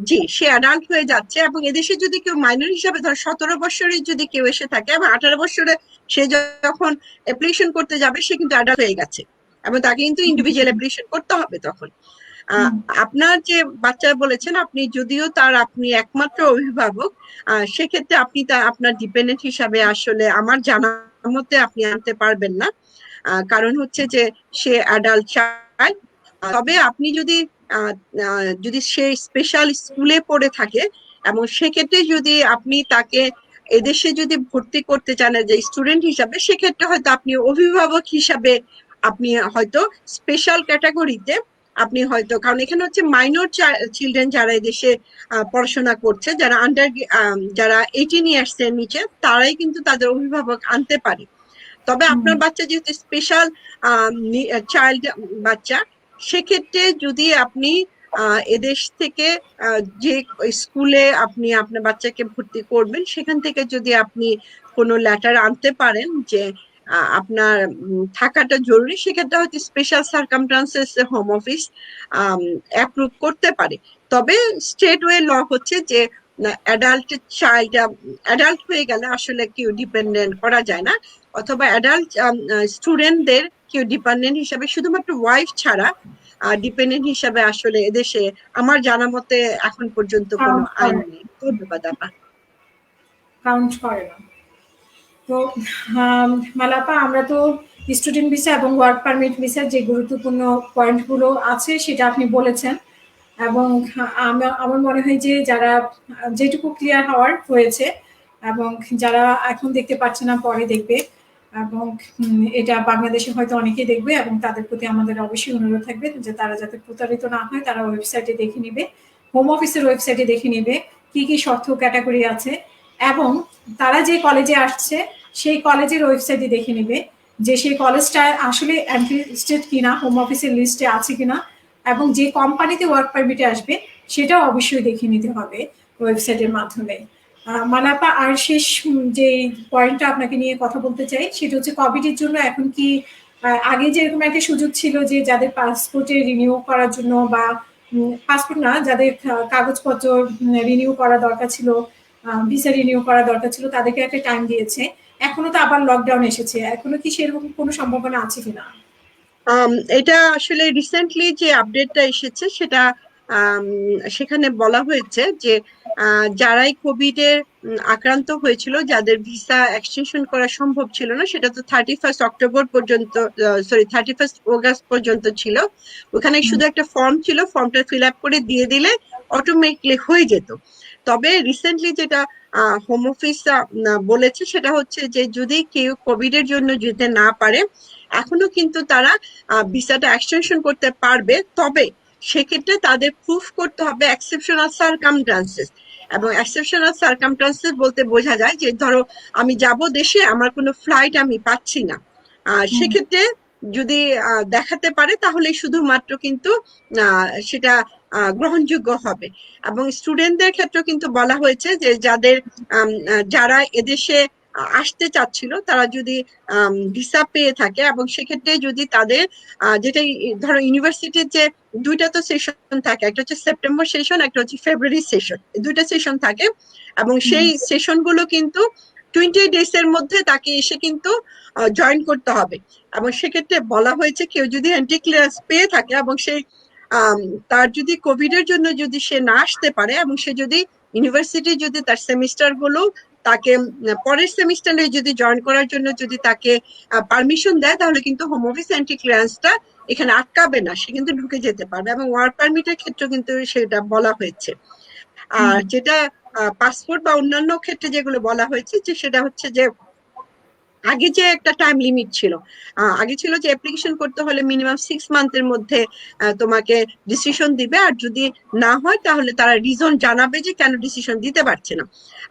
জি, সে অ্যাডাল্ট হয়ে যাচ্ছে। এবং এদেশে যদি কেউ মাইনর হিসাবে, ধর 17 বছরের যদি কেউ এসে থাকে এবং 18 বছরে সে যখন অ্যাপ্লিকেশন করতে যাবে, সে কিন্তু অ্যাডাল্ট হয়ে গেছে এবং তাকে কিন্তু ইন্ডিভিজুয়াল অ্যাপ্লিকেশন করতে হবে তখন। আপনার যে বাচ্চা বলেছেন, আপনি যদিও আপনি একমাত্র অভিভাবক, সেক্ষেত্রে আপনি আপনার ডিপেন্ডেন্ট হিসাবে আসলে আমার জানা মতে আপনি আনতে পারবেন না। কারণ হচ্ছে যে সে অ্যাডাল্ট চাইল্ড। তবে আপনি যদি সে স্পেশাল স্কুলে পড়ে থাকে এবং সেক্ষেত্রে যদি আপনি তাকে এদেশে যদি ভর্তি করতে চান যে স্টুডেন্ট হিসাবে, সেক্ষেত্রে হয়তো আপনি অভিভাবক হিসাবে আপনি হয়তো স্পেশাল ক্যাটাগরিতে আপনি হয়তো, কারণ এখানে হচ্ছে মাইনর চিলড্রেন যারা এদেশে পড়াশোনা করছে, যারা 18 ইয়ার্স এর নিচে, তারাই কিন্তু তাদের অভিভাবক আনতে পারে। তবে আপনার বাচ্চা যেহেতু স্পেশাল চাইল্ড বাচ্চা, সেক্ষেত্রে যদি আপনি এদেশ থেকে যে স্কুলে আপনি আপনার বাচ্চাকে ভর্তি করবেন, সেখান থেকে যদি আপনি কোনো লেটার আনতে পারেন যে আপনার থাকাটা জরুরি, সেক্ষেত্রে হয়তো special circumstances home office approve করতে পারে। তবে স্টেট ওয়ে ল হচ্ছে যে অ্যাডাল্ট হয়ে গেলে আসলে কেউ ডিপেন্ডেন্ট করা যায় না, অথবা অ্যাডাল্ট স্টুডেন্টদের কেউ ডিপেন্ডেন্ট হিসাবে, শুধুমাত্র ওয়াইফ ছাড়া ডিপেন্ডেন্ট হিসাবে আসলে এদেশে আমার জানা মতে এখন পর্যন্ত কোনো কাউন্ট আইন করে নেই। ধন্যবাদ আপা। কাউন্ট করে না। তো মালাপা, আমরা তো স্টুডেন্ট ভিসা এবং ওয়ার্ক পারমিট ভিসার যে গুরুত্বপূর্ণ পয়েন্টগুলো আছে সেটা আপনি বলেছেন। এবং আমার মনে হয় যে যারা যেটুকু ক্লিয়ার হওয়ার হয়েছে, এবং যারা এখন দেখতে পাচ্ছে না পরে দেখবে, এবং এটা বাংলাদেশে হয়তো অনেকেই দেখবে, এবং তাদের প্রতি আমাদের অবশ্যই অনুরোধ থাকবে যে তারা যাতে প্রতারিত না হয়, তারা ওয়েবসাইটে দেখে নিবে, হোম অফিসের ওয়েবসাইটে দেখে নিবে কি কি শর্ত ক্যাটাগরি আছে, এবং তারা যে কলেজে আসছে সেই কলেজের ওয়েবসাইটে দেখে নিবে যে সেই কলেজটা আসলে অ্যান্টিস্টেড কিনা, হোম অফিসের লিস্টে আছে কিনা, এবং যে কোম্পানিতে ওয়ার্ক পারমিটে আসবে সেটাও অবশ্যই দেখে নিতে হবে ওয়েবসাইটের মাধ্যমে। মালাপা, আর শেষ যে পয়েন্টটা আপনাকে নিয়ে কথা বলতে চাই সেটা হচ্ছে কোভিডের জন্য এখন কি আগে যেরকম একটা সুযোগ ছিল যে যাদের পাসপোর্টে রিনিউ করার জন্য, বা পাসপোর্ট না, যাদের কাগজপত্র রিনিউ করা দরকার ছিল, ভিসা রিনিউ করা দরকার ছিল, তাদেরকে একটা টাইম দিয়েছে, এখনো তো আবার লকডাউন এসেছে, এখনো কি সেরকম কোনো সম্ভাবনা আছে কিনা? এটা আসলে রিসেন্টলি যে আপডেটটা এসেছে সেটা সেখানে বলা হয়েছে যে যারাই কোভিড এর আক্রান্ত হয়েছিল, যাদের ভিসা এক্সটেনশন করা সম্ভব ছিল না, সেটা তো 31 অক্টোবর পর্যন্ত, সরি 31 অগাস্ট পর্যন্ত ছিল। ওখানে শুধু একটা ফর্ম ছিল, ফর্মটা ফিল আপ করে দিয়ে দিলে অটোমেটিকলি হয়ে যেত। তবে রিসেন্টলি যেটা হোম অফিস বলেছে সেটা হচ্ছে যে যদি কেউ কোভিড এর জন্য যেতে না পারে, এখনো কিন্তু তারা ভিসাটা এক্সটেনশন করতে পারবে। তবে সেক্ষেত্রে তাদের প্রুফ করতে হবে এক্সেপশনাল সার্কামস্টান্সেস। এবং এক্সেপশনাল সার্কামস্টান্সেস বলতে বোঝা যায় যে ধরো আমি যাব দেশে, আমার কোনো ফ্লাইট আমি পাচ্ছি না, সেক্ষেত্রে যদি দেখাতে পারে তাহলে শুধুমাত্র কিন্তু সেটা গ্রহণযোগ্য হবে। এবং স্টুডেন্টদের ক্ষেত্রে কিন্তু বলা হয়েছে যে যারা এদেশে আসতে চাচ্ছিল তারা যদি ভিসা পেয়ে থাকে, এবং সেক্ষেত্রে যদি তাদের যেটা ধরো ইউনিভার্সিটির যে দুইটা তো সেশন থাকে, একটা হচ্ছে সেপ্টেম্বর সেশন, একটা হচ্ছে ফেব্রুয়ারি সেশন, দুইটা সেশন থাকে, এবং সেই সেশন গুলো কিন্তু 20 days এর মধ্যে তাকে এসে কিন্তু জয়েন করতে হবে। এবং সেক্ষেত্রে বলা হয়েছে কেউ যদি এন্ট্রি ক্লিয়ারেন্স পেয়ে থাকে এবং সেই তার যদি কোভিড এর জন্য যদি সে না আসতে পারে, এবং সে যদি ইউনিভার্সিটি যদি তার সেমিস্টার গুলো তাকে পরের সেমিস্টারে যদি জয়েন করার জন্য যদি তাকে পারমিশন দেয়, তাহলে কিন্তু হোম অফিস এন্ট্রি ক্লিয়ারেন্সটা এখানে আটকাবে না, সে কিন্তু ঢুকে যেতে পারবে। এবং ওয়ার্ক পারমিটের ক্ষেত্রে কিন্তু সেটা বলা হয়েছে। আর যেটা পাসপোর্ট বা অন্যান্য ক্ষেত্রে যেগুলো বলা হয়েছে, যে সেটা হচ্ছে যে আগে যে একটা টাইম লিমিট ছিল, আগে ছিল যে অ্যাপ্লিকেশন করতে হলে মিনিমাম 6 মান্থের মধ্যে তোমাকে ডিসিশন দিবে, আর যদি না হয় তাহলে তারা রিজন জানাবে যে কেন ডিসিশন দিতে পারছে না।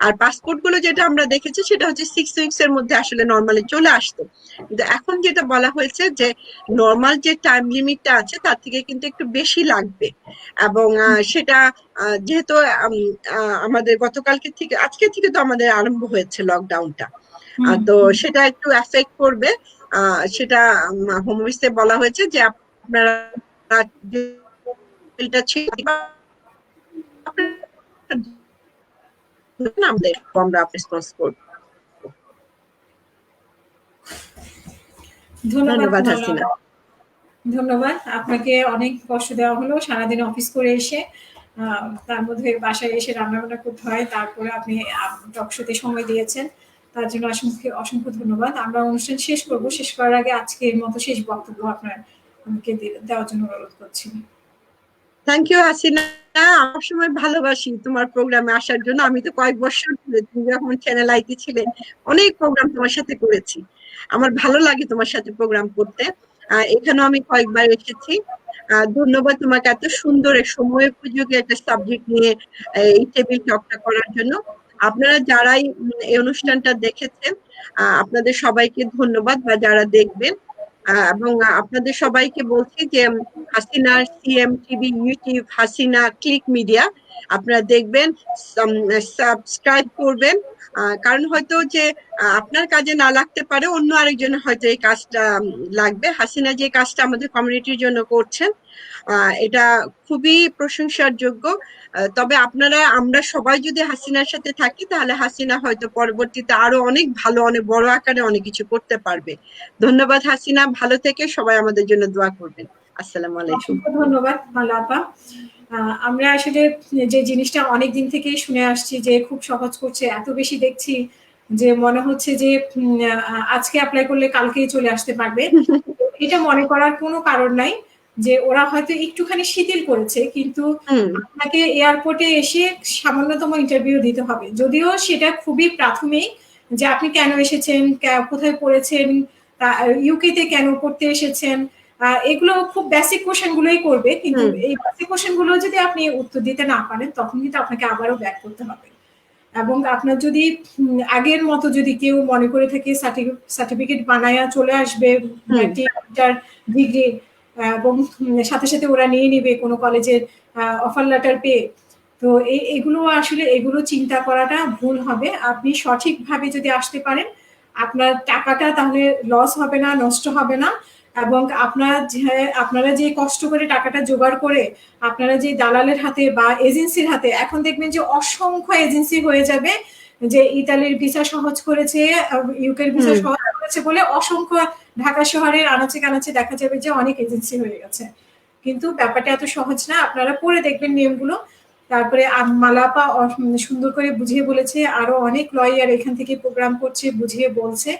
আর পাসপোর্ট গুলো যেটা আমরা দেখেছি সেটা হচ্ছে 6 উইকস এর মধ্যে আসলে নর্মালি চলে আসতো, কিন্তু এখন যেটা বলা হয়েছে যে নর্মাল যে টাইম লিমিটটা আছে তার থেকে কিন্তু একটু বেশি লাগবে। এবং সেটা যেহেতু আমাদের গতকালকে থেকে আজকে থেকে তো আমাদের আরম্ভ হয়েছে লকডাউনটা, তো সেটা একটু এফেক্ট করবে। সেটা হোম অফিসে বলা হয়েছে যে আপনারা যেটা ছিল আমাদের আমরা রেসপন্স করব। ধন্যবাদ ধন্যবাদ হাসিনা। মালাপা। ধন্যবাদ আপনাকে, অনেক কষ্ট দেওয়া হলো সারাদিন অফিস করে এসে, তার মধ্যে বাসায় এসে রান্নাবান্না করতে হয়, তারপরে আপনি টক শোতে সময় দিয়েছেন, তার জন্য অসংখ্য অসংখ্য ধন্যবাদ। আমরা অনুষ্ঠান শেষ করব, শেষ করার আগে আজকের মতো শেষ বক্তব্য আপনার আমাকে দেওয়ার জন্য অনুরোধ করছি। থ্যাংক ইউ হাসিনা, আমার সময় ভালোবাসি তোমার প্রোগ্রামে আসার জন্য। আমি তো কয়েক বছর ধরে তুমি যখন চ্যানেল আইতে ছিলে অনেক প্রোগ্রাম তোমার সাথে করেছি, আমার ভালো লাগে তোমার সাথে প্রোগ্রাম করতে। এখানেও আমি কয়েকবার এসেছি। ধন্যবাদ তোমাকে এত সুন্দর সময় উপযোগী একটা সাবজেক্ট নিয়ে এই টেবিল টকটা করার জন্য। আপনারা যারাই এই অনুষ্ঠানটা দেখেছেন, আপনাদের সবাইকে ধন্যবাদ, বা যারা দেখবেন। এবং আপনাদের সবাইকে বলছি যে হাসিনার CM TV, YouTube, Hasina click media আপনারা দেখবেন, সাবস্ক্রাইব করবেন। কারণ হয়তো যে আপনার কাজে না লাগতে পারে, অন্য আরেকজনের হয়তো এই কাজটা লাগবে। হাসিনা যে কাজটা আমাদের কমিউনিটির জন্য করছেন, এটা খুবই প্রশংসার যোগ্য। তবে আপনারা আমরা সবাই যদি হাসিনার সাথে থাকি, তাহলে হাসিনা হয়তো পরবর্তীতে আরো অনেক ভালো, অনেক বড় আকারে অনেক কিছু করতে পারবে। ধন্যবাদ হাসিনা, ভালো থেকে সবাই আমাদের জন্য দোয়া করবেন। আসসালামু আলাইকুম। অসংখ্য ধন্যবাদ মালাপা। আমরা আসলে যে জিনিসটা অনেক দিন থেকেই শুনে আসছি যে খুব সহজ করছে, এত বেশি দেখছি যে মনে হচ্ছে যে আজকে অ্যাপ্লাই করলে কালকেই চলে আসতে পারবে। এটা মনে করার কোনো কারণ নাই যে ওরা হয়তো একটুখানি শিথিল করেছে, কিন্তু আপনাকে এয়ারপোর্টে এসে সামান্যতম ইন্টারভিউ দিতে হবে, যদিও সেটা খুবই প্রাথমিক, যে আপনি কেন এসেছেন, কোথায় পড়েছেন, ইউকে তে কেন পড়তে এসেছেন, এগুলো খুব বেসিক কোশ্চেন গুলোই করবে, কিন্তু এই বেসিক কোশ্চেন গুলো যদি আপনি উত্তর দিতে না পারেন তখন কিন্তু আপনাকে আবারও ব্যাক করতে হবে। এবং আপনার যদি আগের মতো যদি কেউ মনে করে থাকে সার্টিফিকেট বানায়া চলে আসবে ডিগ্রি, এবং সাথে সাথে ওরা নিয়ে নিবে কোনো কলেজের অফার লেটার পেয়ে, তো এগুলো আসলে এগুলো চিন্তা করাটা ভুল হবে। আপনি সঠিকভাবে যদি আসতে পারেন আপনার টাকাটা তাহলে লস হবে না, নষ্ট হবে না। এবং আপনারা যে কষ্ট করে টাকাটা জোগাড় করে আপনারা যে দালালের হাতে বা এজেন্সির হাতে, এখন দেখবেন যে অসংখ্য এজেন্সি হয়ে যাবে, যে ইতালির ভিসা সহজ করেছে, ইউকের ভিসা সহজ করেছে বলে অসংখ্য ঢাকা শহরের আনাচে কানাচে দেখা যাবে যে অনেক এজেন্সি হয়ে গেছে। কিন্তু ব্যাপারটা এত সহজ না, আপনারা পড়ে দেখবেন নিয়মগুলো। তারপরে মালাপা সুন্দর করে বুঝিয়ে বলেছে, আরো অনেক লয়ার এখান থেকে প্রোগ্রাম করছে, বুঝিয়ে বলছে।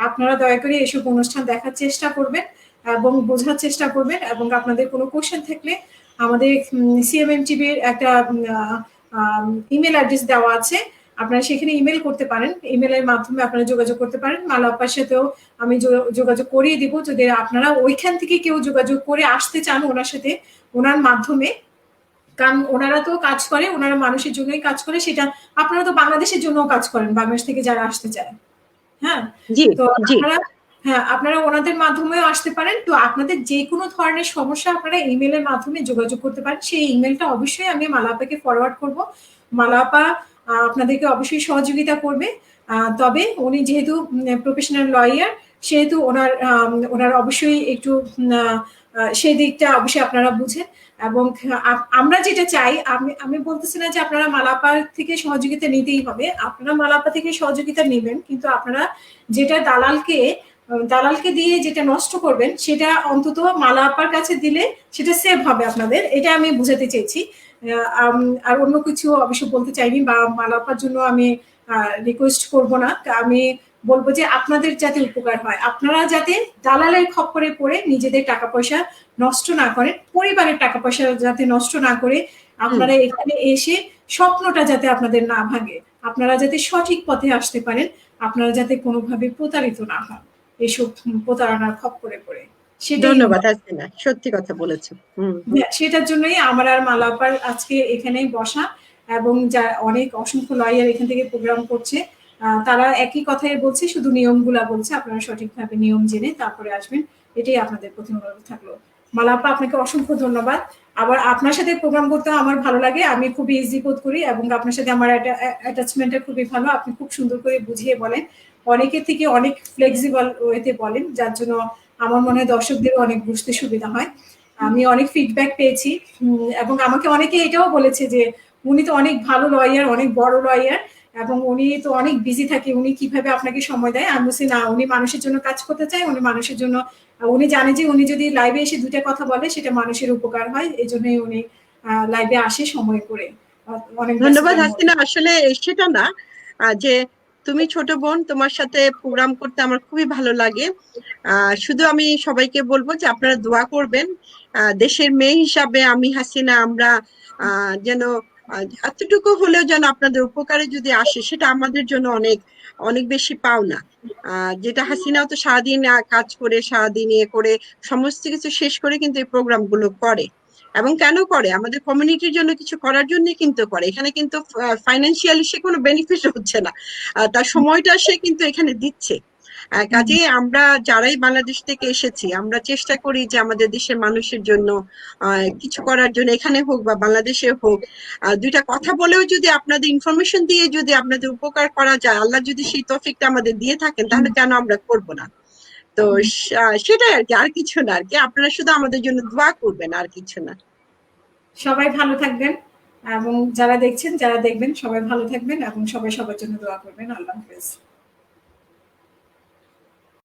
আপনারা দয়া করে এসব অনুষ্ঠান দেখার চেষ্টা করবেন এবং বোঝার চেষ্টা করবেন, এবং আপনাদের কোনো কোশ্চেন থাকলে আমাদের সিএমএম টিভির একটা ইমেল অ্যাড্রেস দেওয়া আছে, আপনারা সেখানে ইমেল করতে পারেন, ইমেলের মাধ্যমে আপনারা যোগাযোগ করতে পারেন। মালাপার সাথেও আমি যোগাযোগ করিয়ে দিব, যদি আপনারা ওইখান থেকে কেউ যোগাযোগ করে আসতে চান ওনার সাথে, ওনার মাধ্যমে, কারণ ওনারা তো কাজ করে, ওনারা মানুষের জন্যই কাজ করে, সেটা আপনারা তো বাংলাদেশের জন্য কাজ করেন, বাংলাদেশ থেকে যারা আসতে চায়। হ্যাঁ, তো আপনারা ওনাদের মাধ্যমেও আসতে পারেন। তো আপনাদের যে কোনো ধরনের সমস্যা আপনারা ইমেলের মাধ্যমে যোগাযোগ করতে পারেন, সেই ইমেলটা অবশ্যই আমি মালাপাকে ফরওয়ার্ড করব। মালাপা আপনাদেরকে অবশ্যই সহযোগিতা করবে। তবে উনি যেহেতু প্রফেশনাল লয়ার, সেহেতু ওনার অবশ্যই একটু সেই দিকটা অবশ্যই আপনারা বুঝেন। এবং আমরা যেটা চাই, আমি বলতেছি না যে আপনারা মালাপার থেকে সহযোগিতা নিতেই হবে, আপনারা মালাপা থেকে সহযোগিতা নেবেন, কিন্তু আপনারা যেটা দালালকে দিয়ে যেটা নষ্ট করবেন সেটা অন্তত মালাপার কাছে দিলে সেটা সেভ হবে আপনাদের, এটা আমি বুঝাতে চেয়েছি। আর অন্য কিছু অবশ্য বলতে চাইনি, বা মালাপার জন্য আমি রিকোয়েস্ট করব না। আমি বলবো যে আপনাদের যাতে উপকার হয়, আপনারা যাতে দালালের খপ্পরে পড়ে নিজেদের টাকা পয়সা নষ্ট না করেন, পরিবারের টাকা পয়সা যাতে নষ্ট না করে আপনারা এখানে এসে স্বপ্নটা যাতে আপনাদের না ভাঙে, আপনারা যাতে সঠিক পথে আসতে পারেন, আপনারা যাতে কোনোভাবে প্রতারিত না হন এসব প্রতারণার খপ্পরে পড়ে। ধন্যবাদ হাসিনা, সত্যি কথা বলেছো। সেটার জন্যই আমার আর মালাপার আজকে এখানেই বসা, এবং যা অনেক অসংখ্য লয়ার এখান থেকে প্রোগ্রাম করছে, তারা একই কথাই বলছে, শুধু নিয়মগুলা বলছে, আপনারা সঠিকভাবে নিয়ম জেনে তারপরে আসবেন, এটাই আপনাদের প্রতি অনুরোধ থাকলো। মালাপা, আপনাকে অসংখ্য ধন্যবাদ। আবার আপনার সাথে প্রোগ্রাম করতে আমার ভালো লাগে, আমি খুবই ইজি বোধ করি, এবং আপনার সাথে আমার অ্যাটাচমেন্টটা খুবই ভালো। আপনি খুব সুন্দর করে বুঝিয়ে বলেন, অনেকের থেকে অনেক ফ্লেক্সিবল ওয়েতে বলেন, যার জন্য আমার মনে হয় দর্শকদেরও অনেক বুঝতে সুবিধা হয়। আমি অনেক ফিডব্যাক পেয়েছি, এবং আমাকে অনেকে এটাও বলেছে যে উনি তো অনেক ভালো লয়ার, অনেক বড় লয়ার, এবং উনি তো অনেক বিজি থাকে, উনি কিভাবে আপনাকে সময় দেয়। আমি বলছি না, উনি মানুষের জন্য কাজ করতে চায়, উনি মানুষের জন্য, উনি জানে যে উনি যদি লাইভে এসে দুইটা কথা বলে সেটা মানুষের উপকার হয়, এই জন্যই উনি লাইভে আসে সময় করে। অনেক ধন্যবাদ হাসিনা। আসলে সেটা না যে তুমি ছোট বোন, তোমার সাথে প্রোগ্রাম করতে আমার খুবই ভালো লাগে। শুধু আমি সবাইকে বলবো যে আপনারা দোয়া করবেন, দেশের মেয়ে হিসাবে আমি হাসিনা, আমরা যেন এতটুকু হলেও যেন আপনাদের উপকারে যদি আসে, সেটা আমাদের জন্য অনেক অনেক বেশি পাওনা। যেটা হাসিনাও তো সারাদিন কাজ করে, সারাদিন ইয়ে করে সমস্ত কিছু শেষ করে কিন্তু এই প্রোগ্রাম গুলো করে। এবং কেন করে? আমাদের কমিউনিটির জন্য কিছু করার জন্য কিন্তু করে। এখানে কিন্তু ফাইন্যান্সিয়ালি সে কোনো বেনিফিট হচ্ছে না, তার সময়টা সে কিন্তু এখানে দিচ্ছে। কাজেই আমরা যারাই বাংলাদেশ থেকে এসেছি, আমরা চেষ্টা করি যে আমাদের দেশের মানুষের জন্য কিছু করার জন্য, এখানে হোক বা বাংলাদেশে হোক। দুইটা কথা বলেও যদি আপনাদের ইনফরমেশন দিয়ে যদি আপনাদের উপকার করা যায়, আল্লাহ যদি সেই তৌফিকটা আমাদের দিয়ে থাকেন, তাহলে কেন আমরা করব না? তো সেটাই আর কি, আর কিছু না আর কি। আপনারা শুধু আমাদের জন্য দোয়া করবেন, আর কিছু না। সবাই ভালো থাকবেন, এবং যারা দেখছেন, যারা দেখবেন, সবাই ভালো থাকবেন, এবং সবাই সবার জন্য দোয়া করবেন। আল্লাহ হাফেজ।